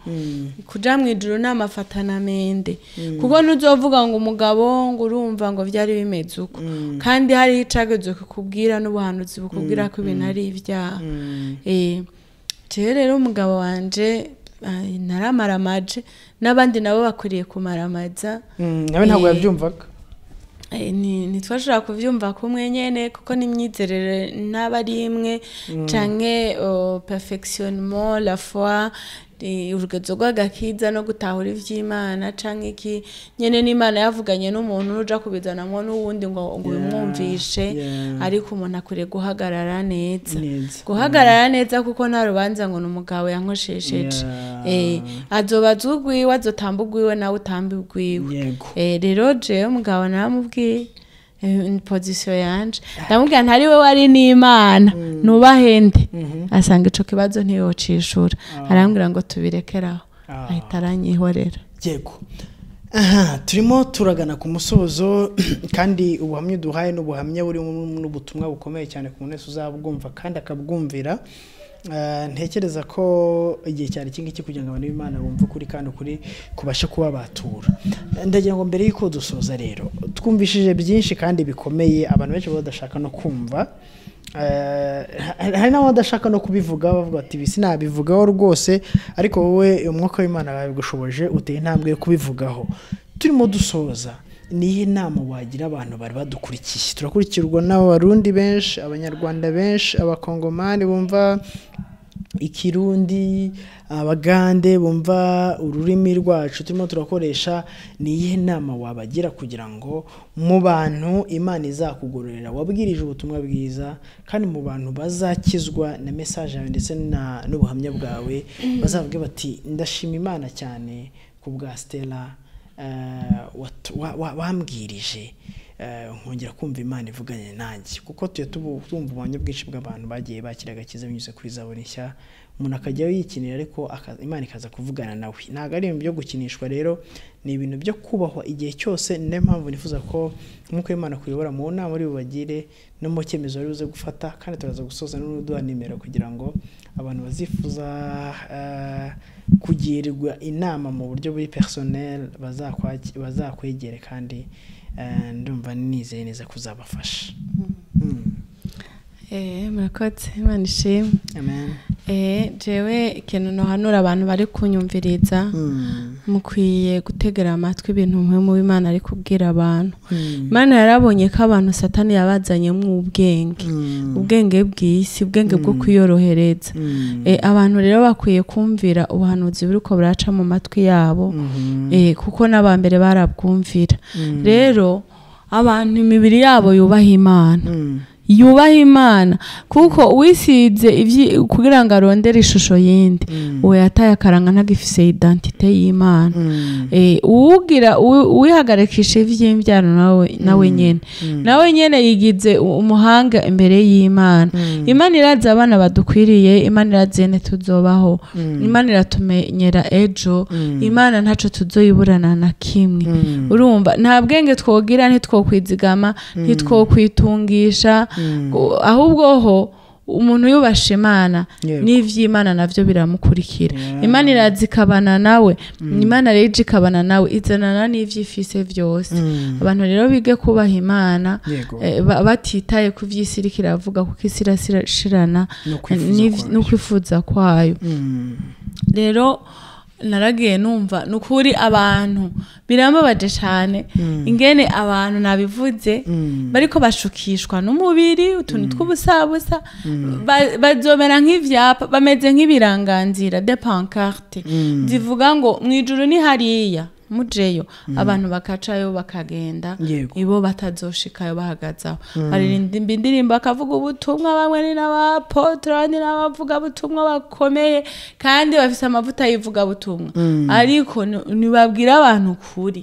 Kuja mu ijuru n'amafatana mende, kuko nuzovuga ngo umugabo ngo urumva ngo vyari bimeze uko kandi hari icagezo kukubwira n'ubuhanuzi bukubwira ko ibintu ari ivyaha. Rero umugabo wanje naramaramaje n'abandi nabo bakuriye kumaramaza nawe ntabwo yabyumvaga ntitwashobora kubyumva kumwe nyene kuko n'imyizerere n'aba ari imwe canke perfectionnement la foi urugezo rw'agakiza no gutahura ivy'Imana canke iki nyene n'Imana yavuganye n'umuntu uja kubizanamwo n'uwundi ngo umwumvishe ariko umuntu akwiye guhagarara neza kuko nta rubanza ngo n'umugabo yankoshesheje azobaza ugwiwe azotamba ugwiwe nawe utamba ugwiwe rero jewe umugabo naramubwiye position yanje ndamubwira ntari we wari n'Imana nubahende asanga ico kibazo ntiyocishura arambwira ngo tubirekeraho ahita aranyihorera yego turimo turagana ku musozo kandi ubuhamya duhaye n'ubuhamya buri n'ubutumwa bukomeye cyane ku muntu wese uzabwumva kandi akabwumvira ntekereza ko igihe cyari kingiki kugira ngo abantu b'Imana bumve kuri kandi kuri kubasha kuba batura ndagira ngo mbere yuko dusoza rero twumvishije byinshi kandi bikomeye abantu benshi badashaka no kumva hari n'abadashaka no kubivuga bavuga ati bisi nabivugaho rwose ariko wowe umwuka w'Imana babigushoboje uteye intambwe yo kubivugaho turimo dusoza nihe nama wagira abantu bari badukurikiye turakurikirwa n'abarundi benshi abanyarwanda benshi abakongomani bumva ikirundi abagande bumva ururimi rwacu turimo turakoresha nihe nama wabagira kugira ngo mu bantu Imana izakugororera wabwirije ubutumwa bwiza kandi mu bantu bazakizwa na message yawe ndetse n'ubuhamya bwawe bazavuge bati ndashima Imana cyane ku bwa Stella wambwirije nkongera kumva Imana ivuganye nanjye kuko tumva ubuhamya bwinshi bw'abantu bagiye bakira agakiza binyuze kuri ZABURI nshya umuntu akajya yikinira ariko Imana ikaza kuvugana nawe ntago ari ibintu byo gukinishwa rero ni ibintu byo kubahwa igihe cyose niyo mpamvu nifuza ko nk'uko Imana kuyobora mu nama uri bubagire no mu cyemezo wari uze gufata kandi turaza gusoza n'uduha nimero kugira ngo abantu bazifuza kugirirwa inama mu buryo buri personnel bazakwegere kandi ndumva nizeye neza kuzabafasha murakoze Imana ishimwe amen jewe ikintu nohanura abantu bari kunyumviriza mukwiye gutegera amatwi ibintu mu Imana ari kubwira abantu Imana yarabonye ko abantu Satani yabazanye mu ubwenge bw'isi ubwenge bwo kwiyorohereza abantu rero bakwiye kumvira ubuhanuzi buriko buraca mu matwi yabo kuko n'abambere barabwumvira rero abantu imibiri yabo yubaha Imana kuko wisize kugira ngo arondere ishusho yindi uwo yataye akaranga ntagifise identite y'Imana uwugira uwihagarikisha ivy'imbyaro nawe nyene yigize umuhanga imbere y'Imana Imana iraza abana badukwiriye Imana irazene tuzobaho Imana iratumenyera ejo Imana ntaco tuzoyiburana na kimwe urumva nta bwenge twogira ntitwokwizigama ntitwokwitungisha ahubwo ho umuntu yubasha Imana n'ivy'Imana navyo biramukurikira Imana irazikabana nawe Imana reje ikabana nawe izanana n'ivyifise vyose abantu rero bige kubaha Imana batitaye ku vy'isi kiravuga kuko isi irashirana no kwifuza kwayo rero naragiye numva nukuri abantu birambabaje cyane ingene abantu nabivuze bariko bashukishwa n'umubiri utuntu tw'ubusabusa bazomera nk'ivyapa bameze nk'ibiranganzira de pancarte zivuga ngo mwijuru ni hariya mujeyo abantu bakacayo bakagenda ibo batazoshikayo bahagazaho baririmba indirimbo bakavuga ubutumwa bamwe ni n'abapotre n'abavuga butumwa bakomeye kandi bafise amavuta yivuga butumwa ariko nibabwira abantu kuri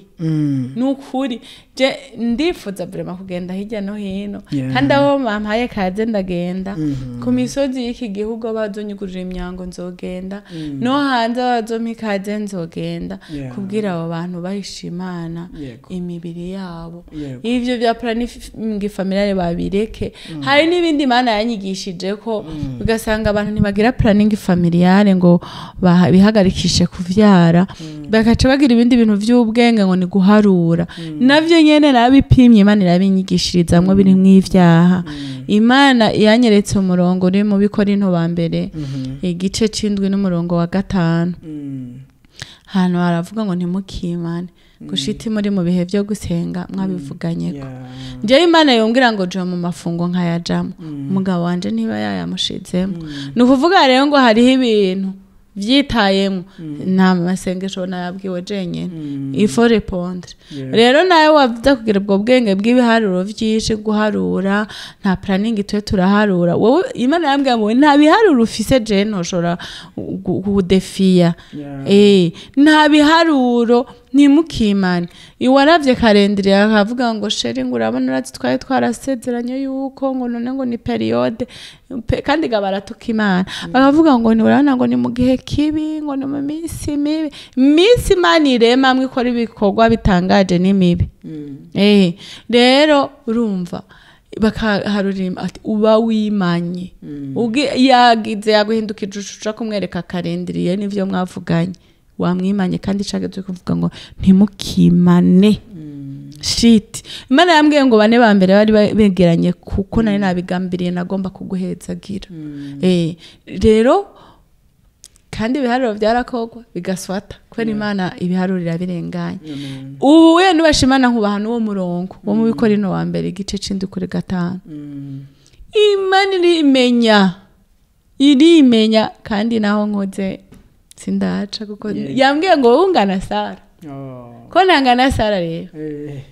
nukuri je ndifuza vraiment kugenda hirya no hino kandi aho mampaye kaze ndagenda ku misozi y'iki gihugu bazonyugurira imyango nzogenda no hanze bazomikaze nzogenda kubwira abo abantu bahisha Imana imibiri yabo ivyo bya planning familiale babireke hari n'ibindi Imana yanyigishije ko ugasanga abantu ntibagira planning familiale ngo bihagarikishe kuvyara bakaca bagira ibindi bintu vy'ubwenge ngo ni guharura navyo nyene nabipimye Imana irabinyigishirizamwe biri mw'ivyaha Imana yanyeretse umurongo uri mu Bikorinto ba mbere igice c'indwi n'umurongo wa 5 hano haravuga ngo ntimukimane gushiti muri mu bihe byo gusenga mwabivuganyeko nje Imana yongera ngo je mu mafungo nkayajamo umugabo wanje niba yayamushizemo nukuvuga rero ngo hariho ibintu vyitayemo nta masengesho nayabwiwe jenyene ifo répondre rero nawe wavuze kugira ubwo bwenge bw'ibiharuro vyinshi guharura nta planning twe turaharura wowe Imana yambwiye ngo nta biharuro ufise je ntoshora kudefiya nta biharuro ntimukimane iwaravye kalendari akavuga ngo sheri ngo urabona urazi twaye twarasezeranye yuko ngo none ngo ni periode kandi gabaratuka Imana bakavuga ngo ni urabona ngo ni mu gihe kibi ngo ni mu minsi mibi minsi Imana irema mwikora ibikorwa bitangaje n'imibi rero urumva bakaharurima ati uba wimanye yagize yaguhindukije uca kumwereka kalendari n'ivyo mwavuganye wamwimanye kandi cageze kuvuga ngo ntimukimane shit Imana yambwiye ngo bane ba mbere bari begeranye kuko nari nabigambiriye nagomba kuguhezagira rero kandi ibiharuro byarakogwa bigaswata kwera Imana ibiharurira birenganye ubu we nubashimana nkubahana uwo murongo wo mu Bikorinto wa mbere igice c'indwi kuri 5 Imana irimenya kandi naho nkoze sindaca kuko yambwiye ngo ungana Sara ko nangana Sara rero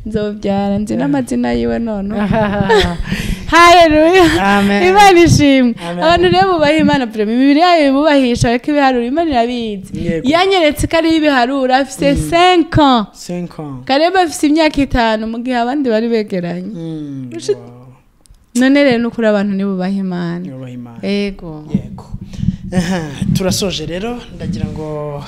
nzovyara nzi n'amazina yiwe none haleluya Imana ishimwe abantu rero bubaha Imana premier imibiri yayo bubahisha ariko ibiharuro Imana irabizi yanyeretse ko ari ibiharuro afise 5 ans kareba afise imyaka 5 mu gihe abandi bari begeranye none rero nukuri abantu nibubaha Imana yego turasoje rero ndagira ngo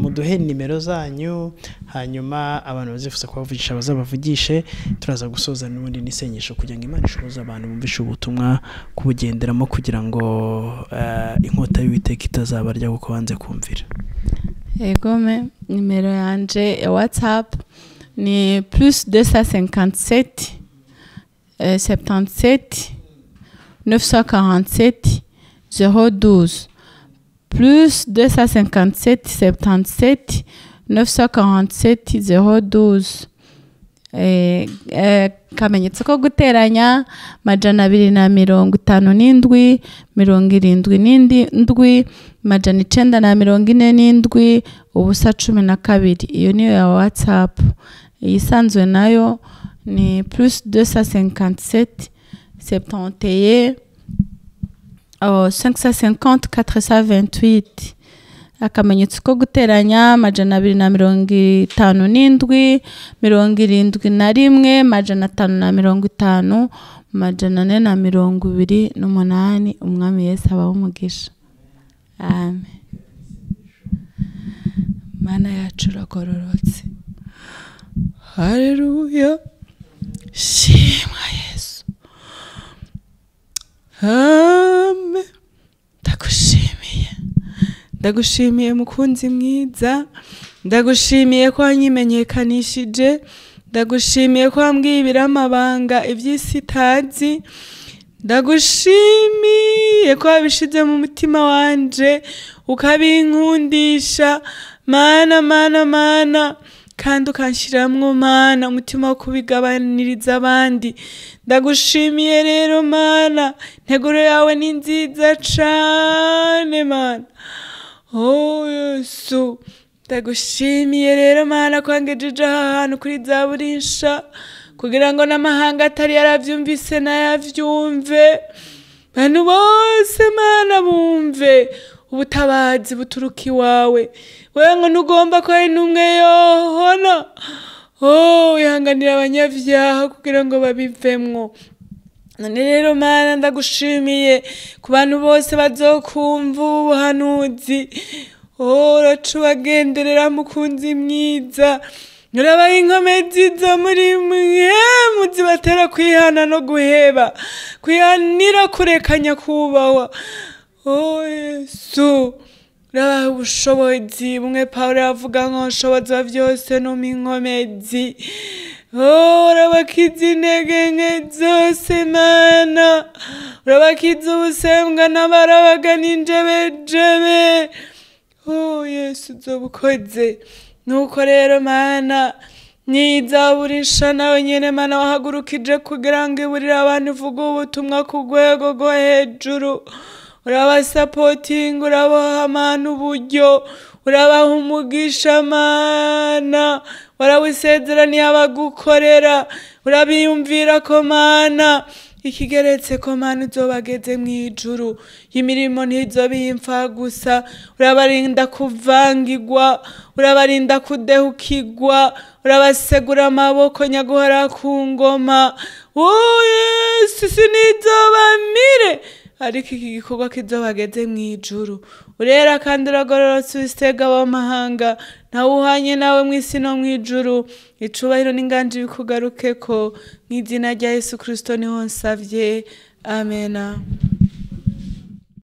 muduhe nimero zanyu hanyuma abantu bazifuza kubavugisha bazabavugishe turaza gusoza n'ubundi nisenyesho kugira ngo Imana ishoboze abantu bumvishe ubutumwa kubugenderamo kugira ngo inkota y'Uwiteka itazabarya kuko banze kumvira yego nimero yanje ya WhatsApp ni +257 77 947 012 +257 77 947 012 kamenyetso ko guteranya 257 77 947 ubusa 12 iyo niyo ya WhatsApp isanzwe nayo ni +257 71 550 428 akamenyetso ko guteranya 257 71 550 428 umwami Yesu abaho umugisha amen Mana yacu uragororotse haleluya shimwa Yesu amen ndagushimiye mukunzi mwiza ndagushimiye ko wanyimenyekanishije ndagushimiye ko wambwiye ibiramabanga ivy'isi itazi ndagushimiye ko wabishize mu mutima wanje ukabinkundisha mana kandi ukanshiramwo mana umutima wo kubigabaniriza abandi ndagushimiye rero mana nteguro yawe ni nziza cane mana oh Yesu ndagushimiye rero mana kwangejeje ahantu kuri ZABURI kugira ngo n'amahanga atari yaravyumvise nayavyumve bantu bose mana bumve ubutabazi buturuka iwawe wewe ngo ntugomba ko ari numwe yohona wihanganira abanyavyaha kugira ngo babivemwo none rero mana ndagushimiye ku bantu bose bazokumva ubuhanuzi uracubagenderera mukunzi mwiza urabaha inkomezi zo muri mwe muzibatera kwihana no guheba kwihanira kurekanya kubahwa Yesu urabaha ubushobozi bumwe Pawulo yavuga ngo ubushobozi wa byose no mu inkomezi urabakiza intege nke zose Mana urabakiza ubusembwa n'abarabaga n'injebejebe Yesu uzobukoze nuko rero Mana nizaburisha nawe nyene Mana wahagurukije kugira ngo iburire abantu ivuga ubutumwa ku rwego rwo hejuru urabasapotinga urabaha Mana uburyo urabaha umugisha Mana warawusezeraniye abagukorera urabiyumvira ko Mana ikigeretse ko Mana uzobageze mw'ijuru imirimo ntizoba iy'imfa gusa urabarinda kuvangirwa urabarinda kudehukirwa urabasegura amaboko nyaguhora ku ngoma Yesu sinizobamire ariko iki gikorwa kizobageze mw'ijuru urera kandi uragororotse wisega w'amahanga ntawuhanye nawe mw'isi no mw'ijuru icubahiro n'inganji bikugarukeko mw'izina rya Yesu Kristo niho nsavye amena